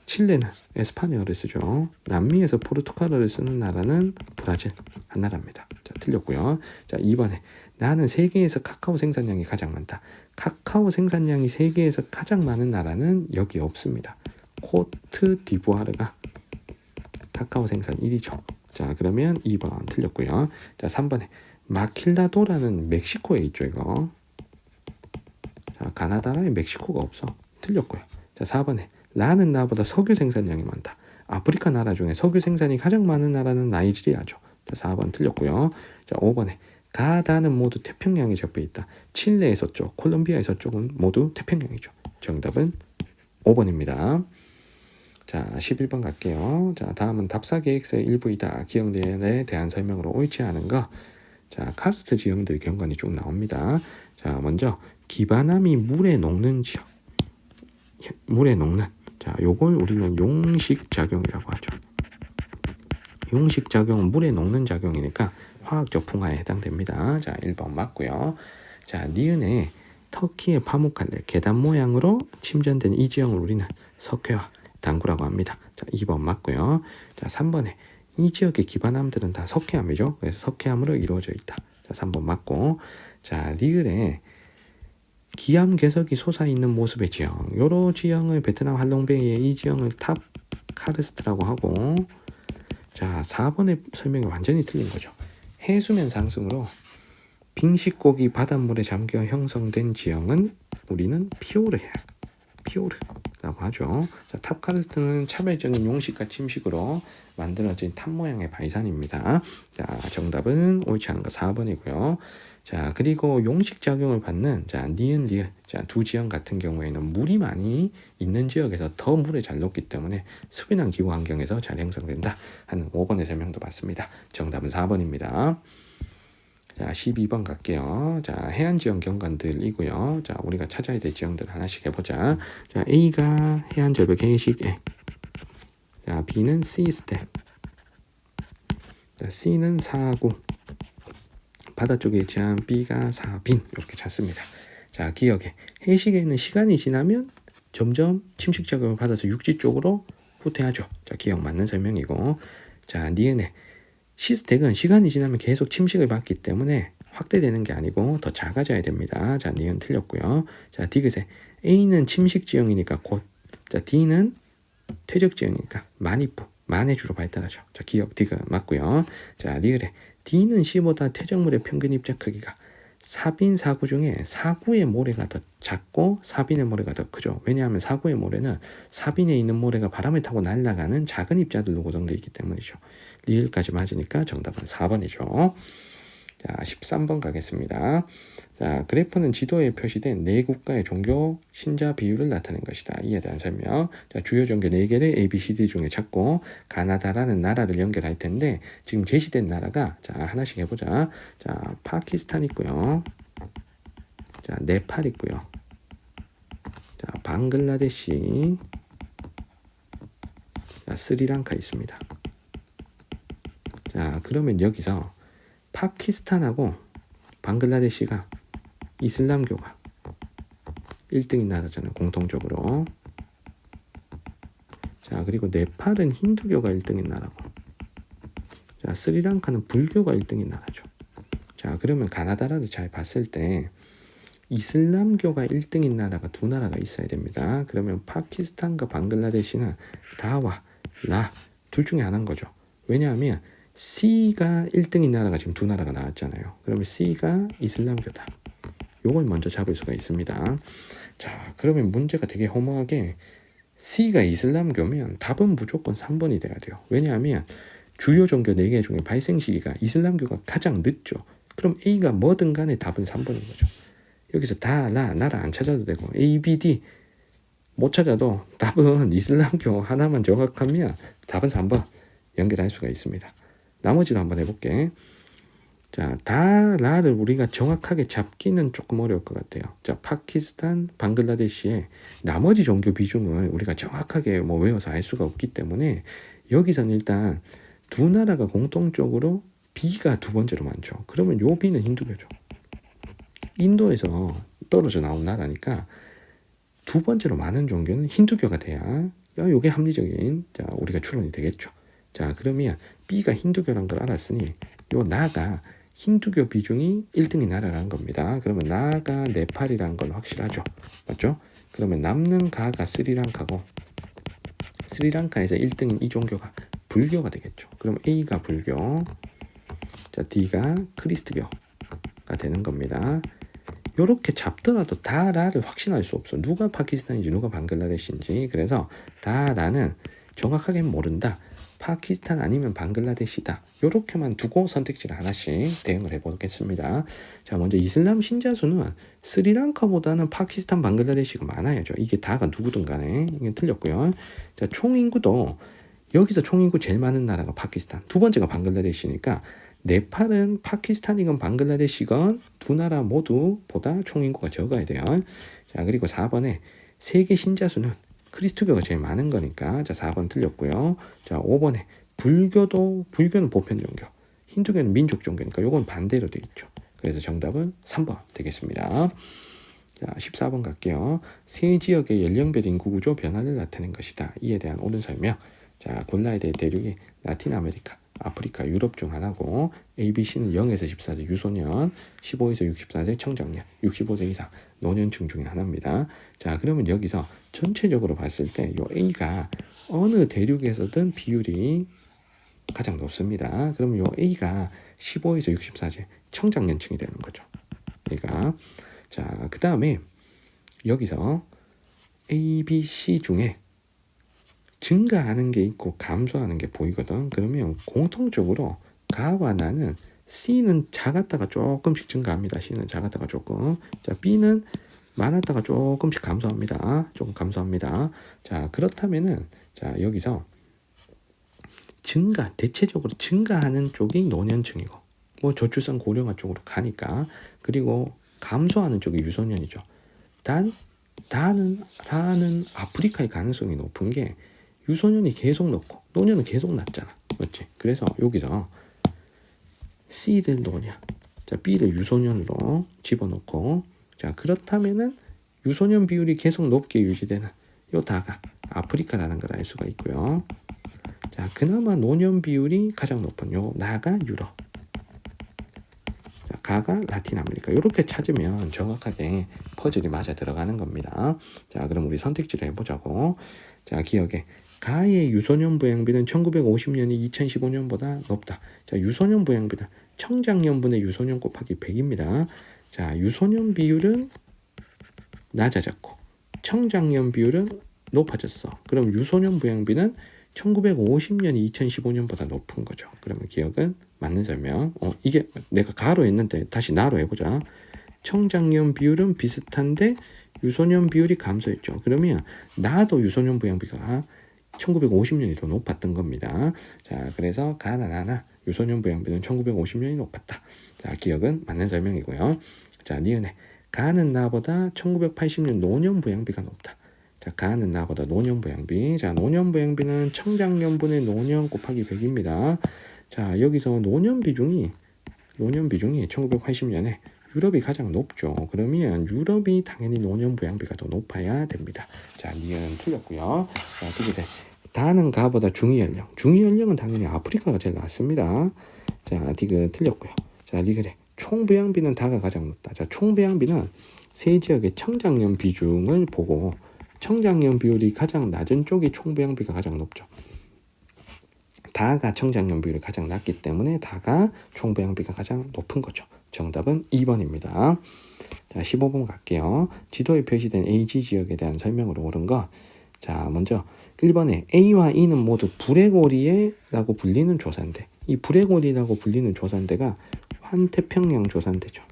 Speaker 1: 칠레는 에스파뇰어를 쓰죠. 남미에서 포르투갈어를 쓰는 나라는 브라질 한 나라입니다. 자, 틀렸고요. 자, 2번에 나는 세계에서 카카오 생산량이 가장 많다. 카카오 생산량이 세계에서 가장 많은 나라는 여기 없습니다. 코트 디부아르가 카카오 생산 1위죠. 자, 그러면 2번 틀렸고요. 자, 3번에 마킬라도라는 멕시코에 있죠, 이거. 자, 가나다라에 멕시코가 없어. 틀렸고요. 자, 4번에 라는 나보다 석유 생산량이 많다. 아프리카 나라 중에 석유 생산이 가장 많은 나라는 나이지리아죠. 자, 4번 틀렸고요. 자, 5번에 가다는 모두 태평양에 접해 있다. 칠레의 서쪽, 콜롬비아의 서쪽은 모두 태평양이죠. 정답은 5번입니다. 자, 11번 갈게요. 자, 다음은 답사 계획서의 일부이다. 기형들에 대한 설명으로 옳지 않은 거. 자, 카르스트 지형들 경관이 쭉 나옵니다. 자, 먼저 기반함이 물에 녹는 지역. 물에 녹는. 자, 요걸 우리는 용식작용이라고 하죠. 용식작용은 물에 녹는 작용이니까 화학적 풍화에 해당됩니다. 자, 1번 맞고요. 자, 니은에 터키의 파묵칼레 계단 모양으로 침전된 이 지형을 우리는 석회화 당구라고 합니다. 자, 2번 맞고요. 자, 3번에 이 지역의 기반함들은 다 석회암이죠. 그래서 석회암으로 이루어져 있다. 자, 3번 맞고. 자, 리을에 기암 괴석이 솟아있는 모습의 지형. 요런 지형을 베트남 할롱베이의 이 지형을 탑 카르스트라고 하고. 자, 4번의 설명이 완전히 틀린 거죠. 해수면 상승으로 빙식곡이 바닷물에 잠겨 형성된 지형은 우리는 피오르라고 하죠. 자, 탑카르스트는 차별적인 용식과 침식으로 만들어진 탑 모양의 바위산입니다. 자, 정답은 옳지 않은 거 4번이고요. 자, 그리고 용식 작용을 받는 자, 니은 리을 자, 두 지형 같은 경우에는 물이 많이 있는 지역에서 더 물에 잘 녹기 때문에 수빈한 기후 환경에서 잘 형성된다 하는 5번의 설명도 맞습니다. 정답은 4번입니다. 자, 12번 갈게요. 자, 해안 지형 경관들이고요. 자, 우리가 찾아야 될 지형들 하나씩 해보자. 자, A가 해안 절벽 해식 A. 자, B는 C 스텝. 자, C는 4구. 바다 쪽에 위치한 B가 4빈. 이렇게 잤습니다. 자, 기억에 해식에는 시간이 지나면 점점 침식 작용을 받아서 육지 쪽으로 후퇴하죠. 자, 기억 맞는 설명이고. 자, 니은의 C스택은 시간이 지나면 계속 침식을 받기 때문에 확대되는 게 아니고 더 작아져야 됩니다. 자, 니은 틀렸고요. 자, 디귿의 A는 침식 지형이니까 곧. 자, D는 퇴적 지형이니까 만입부, 만의 주로 발달하죠. 자, 기억 D가 맞고요. 자, 리을의 D는 C보다 퇴적물의 평균 입자 크기가 4빈 4구 중에 4구의 모래가 더 작고 4빈의 모래가 더 크죠. 왜냐하면 4구의 모래는 4빈에 있는 모래가 바람을 타고 날아가는 작은 입자들로 구성되어 있기 때문이죠. 리을까지 맞으니까 정답은 4번이죠. 자, 13번 가겠습니다. 자, 그래프는 지도에 표시된 네 국가의 종교 신자 비율을 나타낸 것이다. 이에 대한 설명. 자, 주요 종교 4개를 A, B, C, D 중에 찾고 가나다라는 나라를 연결할 텐데 지금 제시된 나라가 자, 하나씩 해보자. 자, 파키스탄 있고요. 자, 네팔 있고요. 자, 방글라데시. 자, 스리랑카 있습니다. 자, 그러면 여기서 파키스탄하고 방글라데시가 이슬람교가 1등인 나라잖아요. 공통적으로. 자, 그리고 네팔은 힌두교가 1등인 나라고. 자, 스리랑카는 불교가 1등인 나라죠. 자, 그러면 가나다라를 잘 봤을 때 이슬람교가 1등인 나라가 두 나라가 있어야 됩니다. 그러면 파키스탄과 방글라데시는 다와 라 둘 중에 하나인 거죠. 왜냐하면 C가 1등인 나라가 지금 두 나라가 나왔잖아요. 그러면 C가 이슬람교다. 요걸 먼저 잡을 수가 있습니다. 자, 그러면 문제가 되게 허무하게 C가 이슬람교면 답은 무조건 3번이 돼야 돼요. 왜냐하면 주요 종교 4개 중에 발생 시기가 이슬람교가 가장 늦죠. 그럼 A가 뭐든 간에 답은 3번인 거죠. 여기서 나라 안 찾아도 되고 A, B, D 못 찾아도 답은 이슬람교 하나만 정확하면 답은 3번 연결할 수가 있습니다. 나머지도 한번 해볼게. 자, 다라를 우리가 정확하게 잡기는 조금 어려울 것 같아요. 자, 파키스탄, 방글라데시의 나머지 종교 비중을 우리가 정확하게 외워서 알 수가 없기 때문에 여기서는 일단 두 나라가 공통적으로 B가 두 번째로 많죠. 그러면 요 B는 힌두교죠. 인도에서 떨어져 나온 나라니까 두 번째로 많은 종교는 힌두교가 돼야 요게 합리적인 자, 우리가 추론이 되겠죠. 자, 그러면 B가 힌두교란 걸 알았으니 요 나가 힌두교 비중이 1등인 나라라는 겁니다. 그러면 나가 네팔이라는 건 확실하죠. 맞죠? 그러면 남는 가가 스리랑카고 스리랑카에서 1등인 이 종교가 불교가 되겠죠. 그럼 A가 불교, 자, D가 크리스트교가 되는 겁니다. 요렇게 잡더라도 다라를 확신할 수 없어. 누가 파키스탄인지 누가 방글라데시인지. 그래서 다라는 정확하게 모른다. 파키스탄 아니면 방글라데시다. 요렇게만 두고 선택지를 하나씩 대응을 해보겠습니다. 자, 먼저 이슬람 신자 수는 스리랑카보다는 파키스탄, 방글라데시가 많아야죠. 이게 다가 누구든 간에. 이게 틀렸고요. 자, 총인구도 여기서 총인구 제일 많은 나라가 파키스탄, 두 번째가 방글라데시니까 네팔은 파키스탄이건 방글라데시건 두 나라 모두보다 총인구가 적어야 돼요. 자, 그리고 4번에 세계 신자 수는 크리스트교가 제일 많은 거니까 자, 4번 틀렸고요. 자, 5번에 불교는 보편 종교, 힌두교는 민족 종교니까 요건 반대로 돼 있죠. 그래서 정답은 3번 되겠습니다. 자, 14번 갈게요. 세 지역의 연령별 인구 구조 변화를 나타낸 것이다. 이에 대한 옳은 설명. 자, 골라야 될 대륙이 라틴 아메리카, 아프리카, 유럽 중 하나고 A, B, C는 0에서 14세 유소년, 15에서 64세 청장년, 65세 이상 노년층 중에 하나입니다. 자, 그러면 여기서 전체적으로 봤을 때 요 A가 어느 대륙에서든 비율이 가장 높습니다. 그러면 요 A가 15에서 64세 청장년층이 되는 거죠. 그러니까 자, 그 다음에 여기서 A, B, C 중에 증가하는 게 있고 감소하는 게 보이거든. 그러면 공통적으로 가와 나는 C는 작았다가 조금씩 증가합니다. C는 작았다가 조금. 자, B는 많았다가 조금씩 감소합니다. 조금 감소합니다. 자, 그렇다면은 자, 여기서 대체적으로 증가하는 쪽이 노년층이고 저출산 고령화 쪽으로 가니까, 그리고 감소하는 쪽이 유소년이죠. 라는 아프리카의 가능성이 높은 게 유소년이 계속 높고 노년은 계속 낮잖아. 맞지? 그래서 여기서 C를 노년, 자 B를 유소년으로 집어넣고, 자 그렇다면은 유소년 비율이 계속 높게 유지되는 요 다가 아프리카라는 걸 알 수가 있고요. 자 그나마 노년 비율이 가장 높은 요 나가 유럽, 자 가가 라틴 아메리카. 이렇게 찾으면 정확하게 퍼즐이 맞아 들어가는 겁니다. 자 그럼 우리 선택지를 해보자고. 자 기억에 가의 유소년 부양비는 1950년이 2015년보다 높다. 자 유소년 부양비는 청장년분의 유소년 곱하기 100입니다. 자 유소년 비율은 낮아졌고 청장년 비율은 높아졌어. 그럼 유소년 부양비는 1950년이 2015년보다 높은 거죠. 그러면 기억은 맞는 설명. 이게 내가 가로 했는데 다시 나로 해보자. 청장년 비율은 비슷한데 유소년 비율이 감소했죠. 그러면 나도 유소년 부양비가 1950년이 더 높았던 겁니다. 자, 그래서 가나 나나 유소년 부양비는 1950년이 높았다. 자, 기억은 맞는 설명이고요. 자, 니은에 가는 나보다 1980년 노년 부양비가 높다. 자, 가는 나보다 노년 부양비. 자, 노년 부양비는 청장년분의 노년 곱하기 100입니다. 자, 여기서 노년 비중이 1980년에 유럽이 가장 높죠. 그러면 유럽이 당연히 노년 부양비가 더 높아야 됩니다. 자, 니은 틀렸고요. 자, 디귿에 다는 가보다 중위연령. 중위연령은 당연히 아프리카가 제일 낮습니다. 자, 디귿 틀렸고요. 자, 리그레 총부양비는 다가 가장 높다. 자, 총부양비는 세 지역의 청장년 비중을 보고 청장년 비율이 가장 낮은 쪽이 총부양비가 가장 높죠. 다가 청장년 비율이 가장 낮기 때문에 다가 총부양비가 가장 높은 거죠. 정답은 2번입니다. 자, 15번 갈게요. 지도에 표시된 AG 지역에 대한 설명으로 옳은 거. 자, 먼저 1번에 A와 E는 모두 불레고리에라고 불리는 조산대. 이 불레고리라고 불리는 조산대가 환태평양 조산대죠.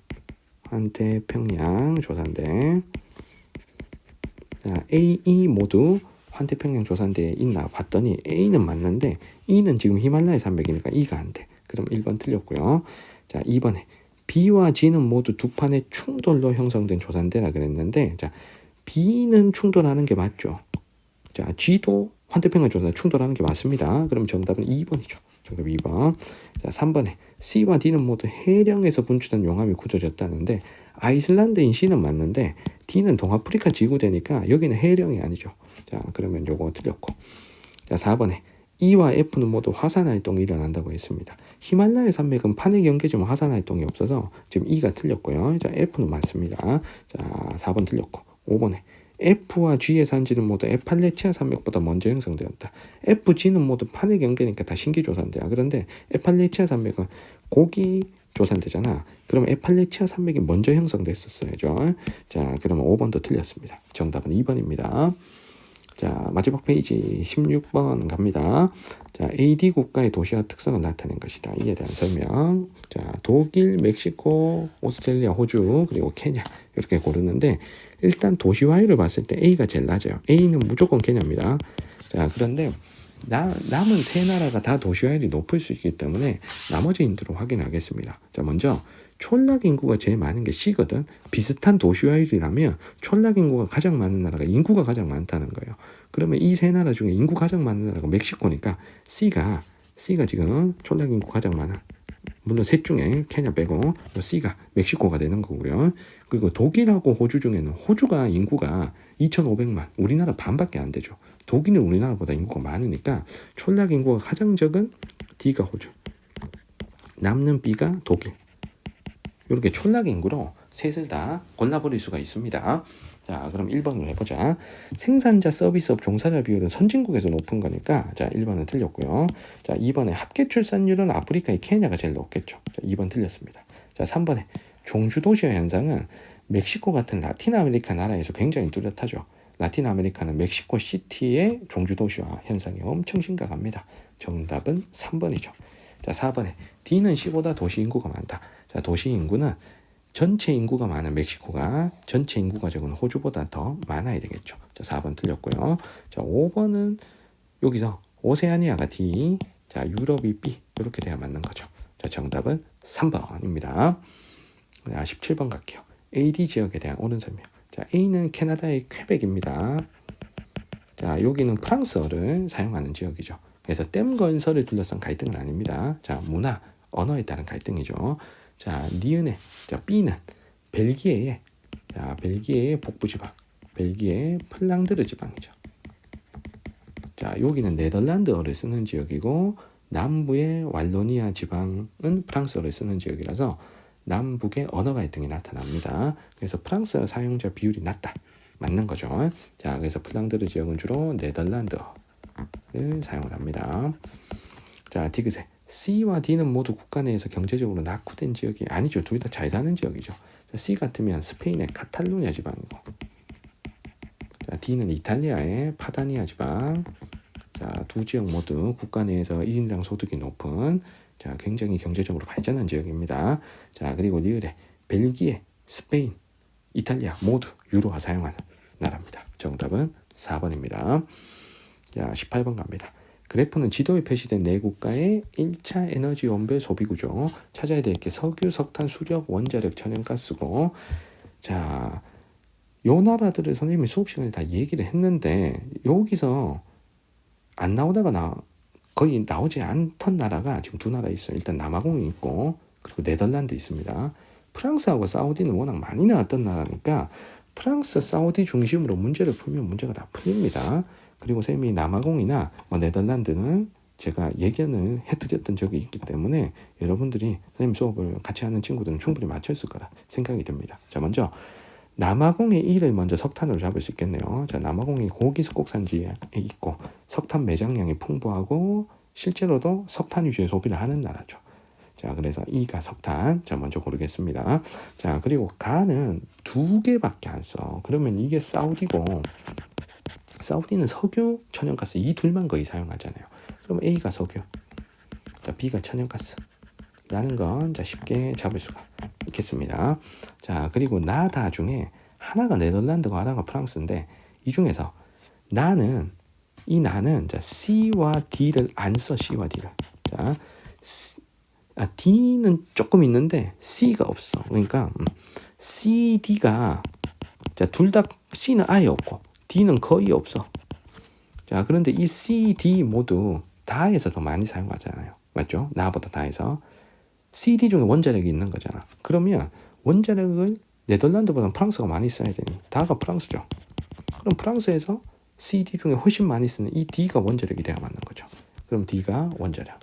Speaker 1: 환태평양 조산대. 자, A, E 모두 환태평양 조산대에 있나 봤더니 A는 맞는데 E는 지금 히말라야 산맥이니까 E가 안 돼. 그럼 1번 틀렸고요. 자, 2번에 B와 G는 모두 두 판의 충돌로 형성된 조산대라 그랬는데, 자, B는 충돌하는 게 맞죠. 자, G도 환태평양 조산대 충돌하는 게 맞습니다. 그럼 정답은 2번이죠. 정답 2번. 자, 3번에 C와 D는 모두 해령에서 분출된 용암이 굳어졌다는데 아이슬란드인 C는 맞는데 D는 동아프리카 지구대니까 여기는 해령이 아니죠. 자, 그러면 요거 틀렸고. 자, 4번에 E와 F는 모두 화산 활동이 일어난다고 했습니다. 히말라야 산맥은 판액 연계지만 화산 활동이 없어서 지금 E가 틀렸고요. 자, F는 맞습니다. 자, 4번 틀렸고. 5번에 F와 G의 산지는 모두 에팔레치아 산맥보다 먼저 형성되었다. F, G는 모두 판액 연계니까 다 신기조산대야. 그런데 에팔레치아 산맥은 고기 조산대잖아. 그럼 에팔레치아 산맥이 먼저 형성됐었어야죠. 자, 그러면 5번도 틀렸습니다. 정답은 2번입니다. 자, 마지막 페이지 16번 갑니다. 자, AD 국가의 도시화 특성을 나타낸 것이다. 이에 대한 설명. 자, 독일, 멕시코, 오스트레일리아, 호주, 그리고 케냐 이렇게 고르는데 일단 도시화율을 봤을 때 A가 제일 낮아요. A는 무조건 케냐입니다. 자, 그런데 남은 세 나라가 다 도시화율이 높을 수 있기 때문에 나머지 인도로 확인하겠습니다. 자, 먼저 촌락 인구가 제일 많은 게 C거든. 비슷한 도시화율이라면 촌락 인구가 가장 많은 나라가 인구가 가장 많다는 거예요. 그러면 이 세 나라 중에 인구 가장 많은 나라가 멕시코니까 C가 지금 촌락 인구 가장 많아. 물론 셋 중에 케냐 빼고 C가 멕시코가 되는 거고요. 그리고 독일하고 호주 중에는 호주가 인구가 2,500만, 우리나라 반밖에 안 되죠. 독일은 우리나라보다 인구가 많으니까 촌락 인구가 가장 적은 D가 호주, 남는 B가 독일. 이렇게 촌락 인구로 셋을 다 골라버릴 수가 있습니다. 자, 그럼 1번을 해보자. 생산자, 서비스업, 종사자 비율은 선진국에서 높은 거니까 자, 1번은 틀렸고요. 자, 2번에 합계 출산율은 아프리카의 케냐가 제일 높겠죠. 자, 2번 틀렸습니다. 자, 3번에 종주도시화 현상은 멕시코 같은 라틴 아메리카 나라에서 굉장히 뚜렷하죠. 라틴 아메리카는 멕시코 시티의 종주도시화 현상이 엄청 심각합니다. 정답은 3번이죠. 자, 4번에 D는 C보다 도시 인구가 많다. 자, 도시 인구는 전체 인구가 많은 멕시코가 전체 인구가 적은 호주보다 더 많아야 되겠죠. 자, 4번 틀렸고요. 자, 5번은 여기서 오세아니아가 D, 자, 유럽이 B 이렇게 돼야 맞는 거죠. 자, 정답은 3번입니다. 자, 17번 갈게요. AD 지역에 대한 옳은 설명. 자, A는 캐나다의 퀘벡입니다. 자, 여기는 프랑스어를 사용하는 지역이죠. 그래서 댐 건설을 둘러싼 갈등은 아닙니다. 자, 문화, 언어에 따른 갈등이죠. 자, 니은의 자, B는 벨기에의 북부 지방, 벨기에의 플랑드르 지방이죠. 자, 여기는 네덜란드어를 쓰는 지역이고 남부의 왈로니아 지방은 프랑스어를 쓰는 지역이라서 남북의 언어 갈등이 나타납니다. 그래서 프랑스어 사용자 비율이 낮다. 맞는 거죠. 자, 그래서 플랑드르 지역은 주로 네덜란드어를 사용을 합니다. 자, 디귿에 C와 D는 모두 국가 내에서 경제적으로 낙후된 지역이 아니죠. 둘 다 잘 사는 지역이죠. 자, C 같으면 스페인의 카탈루냐 지방이고, 자, D는 이탈리아의 파다니아 지방. 자, 두 지역 모두 국가 내에서 1인당 소득이 높은 자, 굉장히 경제적으로 발전한 지역입니다. 자, 그리고 리을에 벨기에, 스페인, 이탈리아 모두 유로화 사용하는 나라입니다. 정답은 4번입니다. 자, 18번 갑니다. 그래프는 지도에 표시된 네 국가의 1차 에너지 원별 소비 구조. 찾아야 될 게 석유, 석탄, 수력, 원자력, 천연가스고. 자, 요 나라들을 선생님이 수업 시간에 다 얘기를 했는데 여기서 안 나오다가 거의 나오지 않던 나라가 지금 두 나라 있어요. 일단 남아공이 있고 그리고 네덜란드 있습니다. 프랑스하고 사우디는 워낙 많이 나왔던 나라니까 프랑스, 사우디 중심으로 문제를 풀면 문제가 다 풀립니다. 그리고 쌤이 남아공이나 네덜란드는 제가 예견을 해드렸던 적이 있기 때문에 여러분들이 선생님 수업을 같이 하는 친구들은 충분히 맞췄을 거라 생각이 듭니다. 자, 먼저 남아공의 E를 먼저 석탄으로 잡을 수 있겠네요. 자, 남아공이 고기 석곡산지에 있고 석탄 매장량이 풍부하고 실제로도 석탄 위주의 소비를 하는 나라죠. 자, 그래서 E가 석탄. 자, 먼저 고르겠습니다. 자, 그리고 가는 두 개밖에 안 써. 그러면 이게 사우디고 사우디는 석유, 천연가스 이 둘만 거의 사용하잖아요. 그럼 A가 석유, 자, B가 천연가스 라는 건 자, 쉽게 잡을 수가 있겠습니다. 자, 그리고 나다 중에 하나가 네덜란드고 하나가 프랑스인데 이 중에서 나는 자, C와 D를 안 써. C와 D를. 자, D는 조금 있는데 C가 없어. 그러니까 C, D가 자, 둘 다 C는 아예 없고 D는 거의 없어. 자, 그런데 이 C, D 모두 다에서 더 많이 사용하잖아요. 맞죠? 나보다 다에서. CD 중에 원자력이 있는 거잖아. 그러면 원자력을 네덜란드보다는 프랑스가 많이 써야 되니 다가 프랑스죠. 그럼 프랑스에서 CD 중에 훨씬 많이 쓰는 이 D가 원자력이 돼야 맞는 거죠. 그럼 D가 원자력,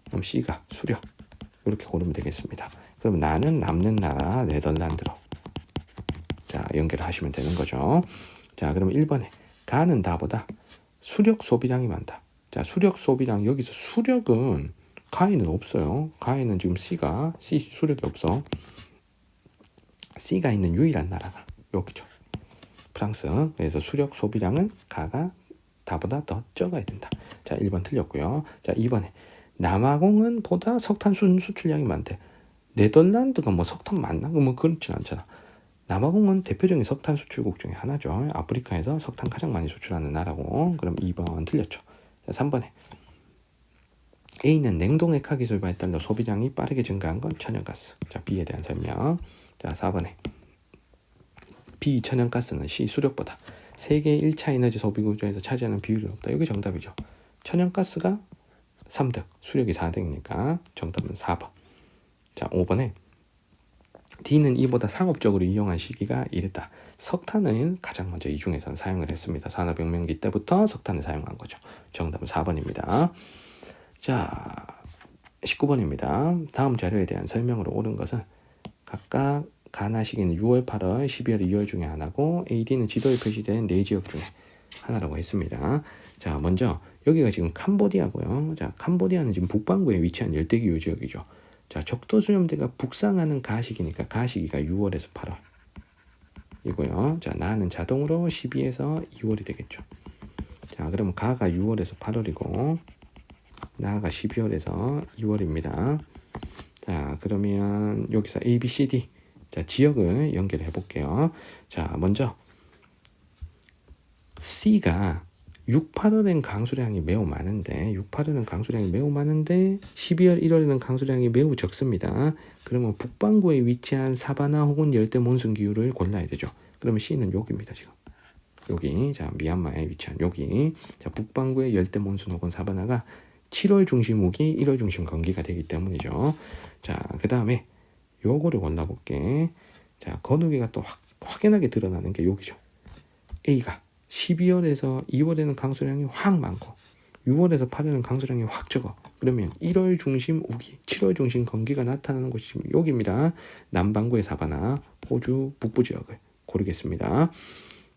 Speaker 1: 그럼 C가 수력. 이렇게 고르면 되겠습니다. 그럼 나는 남는 나라 네덜란드로 자, 연결을 하시면 되는 거죠. 자, 그럼 1번에 가는 다보다 수력 소비량이 많다. 자, 수력 소비량, 여기서 수력은 가에는 없어요. 가에는 지금 C 수력이 없어. C가 있는 유일한 나라가 여기죠. 프랑스. 그래서 수력 소비량은 가가 다보다 더 적어야 된다. 자, 1번 틀렸고요. 자, 2번에 남아공은 보다 석탄 수출량이 많대. 네덜란드가 뭐 석탄 많나? 뭐 그렇진 않잖아. 남아공은 대표적인 석탄 수출국 중에 하나죠. 아프리카에서 석탄 가장 많이 수출하는 나라고. 그럼 2번 틀렸죠. 자, 3번에 A는 냉동 액화 기술 발달로 소비량이 빠르게 증가한 건 천연가스. 자, B에 대한 설명. 자, 4번에 B 천연가스는 C 수력보다 세계 1차 에너지 소비 구조에서 차지하는 비율이 높다. 여기 정답이죠. 천연가스가 3등, 수력이 4등이니까 정답은 4번. 자, 5번에 D는 이보다 상업적으로 이용한 시기가 이르다. 석탄을 가장 먼저 이 중에서는 사용을 했습니다. 산업혁명기 때부터 석탄을 사용한 거죠. 정답은 4번입니다. 자, 19번입니다. 다음 자료에 대한 설명으로 옳은 것은 각각 가나 시기는 6월, 8월, 12월, 2월 중에 하나고 AD는 지도에 표시된 4지역 중에 하나라고 했습니다. 자, 먼저 여기가 지금 캄보디아고요. 자, 캄보디아는 지금 북반구에 위치한 열대기후 지역이죠. 자, 적도수염대가 북상하는 가시기니까 가시기가 6월에서 8월 이고요. 자, 나는 자동으로 12에서 2월이 되겠죠. 자, 그러면 가가 6월에서 8월이고 나가 12월에서 2월입니다. 자, 그러면 여기서 A, B, C, D 자, 지역을 연결해 볼게요. 자, 먼저 C가 6, 8월엔 강수량이 매우 많은데 12월, 1월에는 강수량이 매우 적습니다. 그러면 북반구에 위치한 사바나 혹은 열대 몬순 기후를 골라야 되죠. 그러면 C는 여기입니다. 지금 여기 자 미얀마에 위치한 여기 자 북반구의 열대 몬순 혹은 사바나가 7월 중심 우기, 1월 중심 건기가 되기 때문이죠. 자, 그 다음에 요거를 골라볼게. 자, 건우기가 또 확연하게 드러나는 게 여기죠. A가 12월에서 2월에는 강수량이 확 많고 6월에서 8월에는 강수량이 확 적어. 그러면 1월 중심 우기, 7월 중심 건기가 나타나는 곳이 지금 여기입니다. 남반구의 사바나, 호주 북부 지역을 고르겠습니다.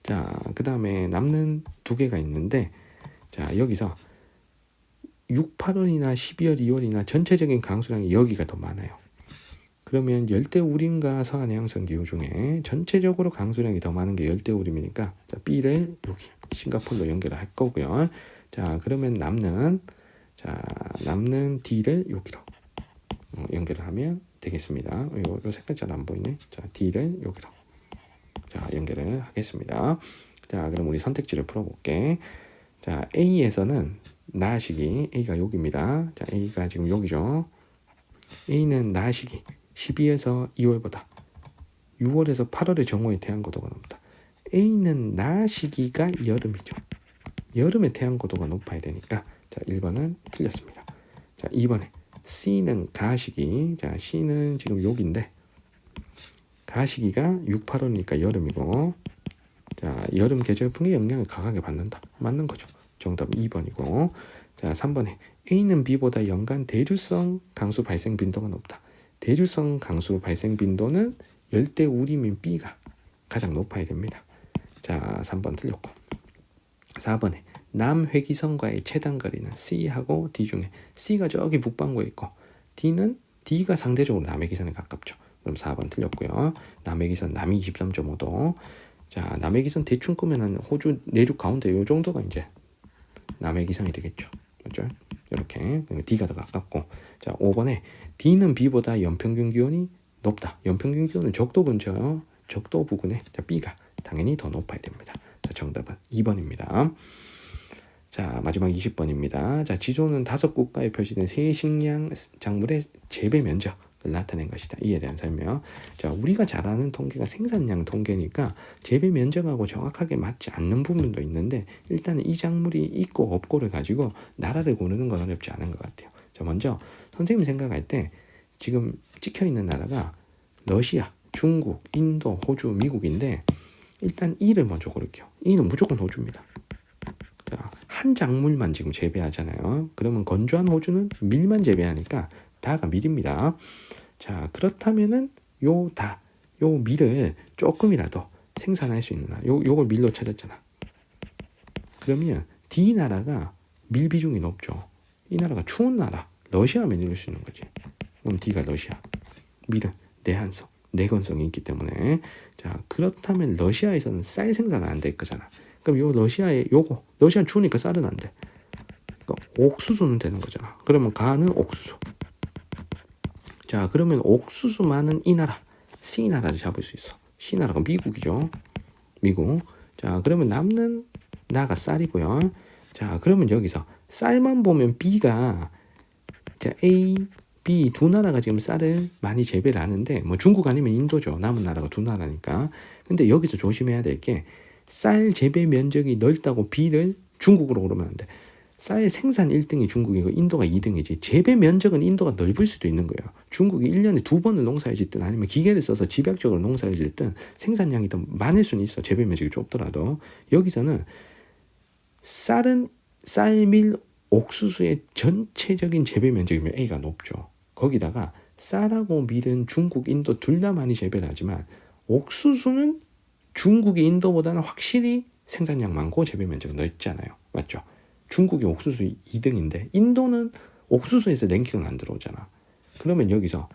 Speaker 1: 자, 그 다음에 남는 두 개가 있는데 자, 여기서 6, 8월이나 12월, 2월이나 전체적인 강수량이 여기가 더 많아요. 그러면 열대우림과 서한 해양성 기후 중에 전체적으로 강수량이 더 많은 게 열대우림이니까 B를 여기 싱가포르로 연결을 할 거고요. 자, 그러면 남는 D를 여기로 연결을 하면 되겠습니다. 요 색깔 잘 안 보이네. 자, D를 여기로 자 연결을 하겠습니다. 자, 그럼 우리 선택지를 풀어볼게. 자, A에서는 나 시기 A가 여기입니다. 자, A가 지금 여기죠. A는 나 시기 12에서 2월보다 6월에서 8월의 정오의 태양 고도가 높다. A는 나 시기가 여름이죠. 여름의 태양 고도가 높아야 되니까 자 1번은 틀렸습니다. 자 2번에 C는 가시기. 자 C는 지금 여기인데 가시기가 6, 8월이니까 여름이고 자 여름 계절풍의 영향을 강하게 받는다. 맞는 거죠. 정답 2번이고 자 3번에 A는 B보다 연간 대류성 강수 발생 빈도가 높다. 대류성 강수 발생 빈도는 열대우림인 B가 가장 높아야 됩니다. 자 3번 틀렸고 4번에 남회기선과의 최단거리는 C하고 D 중에 C가 저기 북반구에 있고 D가 상대적으로 남회기선에 가깝죠. 그럼 4번 틀렸고요. 남해기선 남이 23.5도. 자, 남해기선 대충 끄면 호주 내륙 가운데 요 정도가 이제 남해기선이 되겠죠. 맞죠? 이렇게 D가 더 가깝고. 자, 5번에 D는 B보다 연평균 기온이 높다. 연평균 기온은 적도 근처요. 적도 부근에 자, B가 당연히 더 높아야 됩니다. 자, 정답은 2번입니다. 자, 마지막 20번입니다. 자, 지도는 5국가에 표시된 세식량 작물의 재배 면적 나타낸 것이다. 이에 대한 설명. 자, 우리가 잘 아는 통계가 생산량 통계니까 재배 면적하고 정확하게 맞지 않는 부분도 있는데 일단은 이 작물이 있고 없고를 가지고 나라를 고르는 건 어렵지 않은 것 같아요. 자, 먼저 선생님이 생각할 때 지금 찍혀 있는 나라가 러시아, 중국, 인도, 호주, 미국인데 일단 E를 먼저 고를게요. E는 무조건 호주입니다. 자, 한 작물만 지금 재배하잖아요. 그러면 건조한 호주는 밀만 재배하니까 다가 밀입니다. 자, 그렇다면은 요 밀을 조금이라도 생산할 수 있는 나라. 요걸 밀로 찾았잖아. 그러면 D 나라가 밀 비중이 높죠. 이 나라가 추운 나라. 러시아면 이룰 수 있는 거지. 그럼 D가 러시아. 밀은 내한성, 내건성이 있기 때문에 자, 그렇다면 러시아에서는 쌀 생산 안 될 거잖아. 그럼 요 러시아에 러시아 추우니까 쌀은 안 돼. 그러니까 옥수수는 되는 거잖아. 그러면 가는 옥수수. 자, 그러면 옥수수 많은 이 나라, C 나라를 잡을 수 있어. C 나라가 미국이죠. 미국. 자, 그러면 남는 나가 쌀이고요. 자, 그러면 여기서 쌀만 보면 B가 자, A, B 두 나라가 지금 쌀을 많이 재배를 하는데 뭐 중국 아니면 인도죠. 남은 나라가 두 나라니까. 근데 여기서 조심해야 될 게 쌀 재배 면적이 넓다고 B를 중국으로 고르면 안 돼. 쌀 생산 1등이 중국이고 인도가 2등이지 재배 면적은 인도가 넓을 수도 있는 거예요. 중국이 1년에 2번을 농사를 짓든 아니면 기계를 써서 집약적으로 농사를 짓든 생산량이 더 많을 수는 있어. 재배 면적이 좁더라도. 여기서는 쌀은 쌀밀 옥수수의 전체적인 재배 면적이면 A가 높죠. 거기다가 쌀하고 밀은 중국, 인도 둘 다 많이 재배를 하지만 옥수수는 중국이 인도보다는 확실히 생산량 많고 재배 면적은 넓잖아요. 맞죠? 중국이 옥수수 2등인데 인도는 옥수수에서 랭킹은 안 들어오잖아. 그러면 여기서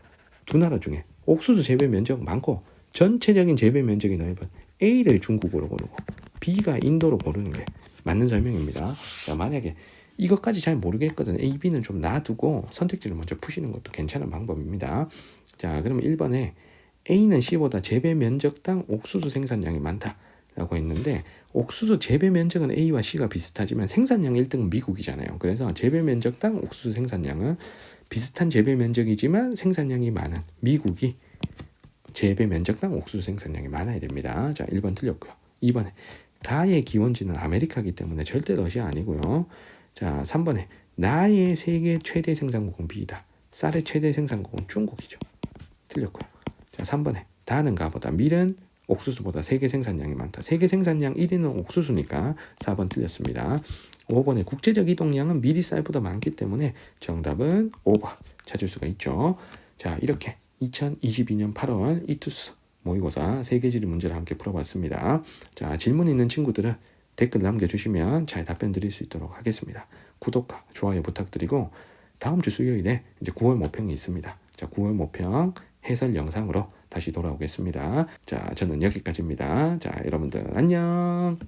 Speaker 1: 두 나라 중에 옥수수 재배 면적 많고 전체적인 재배 면적이 넓은 A를 중국으로 고르고 B가 인도로 고르는 게 맞는 설명입니다. 자, 만약에 이것까지 잘 모르겠거든. A, B는 좀 놔두고 선택지를 먼저 푸시는 것도 괜찮은 방법입니다. 자, 그러면 1번에 A는 C보다 재배 면적당 옥수수 생산량이 많다라고 했는데 옥수수 재배 면적은 A와 C가 비슷하지만 생산량 1등은 미국이잖아요. 그래서 재배 면적당 옥수수 생산량은 비슷한 재배 면적이지만 생산량이 많은 미국이 재배 면적당 옥수수 생산량이 많아야 됩니다. 자, 1번 틀렸고요. 2번에 가의 기원지는 아메리카이기 때문에 절대 러시아 아니고요. 자, 3번에 나의 세계 최대 생산국은 B이다. 쌀의 최대 생산국은 중국이죠. 틀렸고요. 자, 3번에 다는 가보다 밀은 옥수수보다 세계 생산량이 많다. 세계 생산량 1위는 옥수수니까 4번 틀렸습니다. 5번에 국제적 이동량은 밀이 쌀보다 많기 때문에 정답은 5번 찾을 수가 있죠. 자, 이렇게 2022년 8월 이투스 모의고사 세계지리 문제를 함께 풀어봤습니다. 자, 질문 있는 친구들은 댓글 남겨주시면 잘 답변 드릴 수 있도록 하겠습니다. 구독과 좋아요 부탁드리고 다음 주 수요일에 이제 9월 모평이 있습니다. 자, 9월 모평 해설 영상으로 다시 돌아오겠습니다. 자, 저는 여기까지입니다. 자, 여러분들 안녕.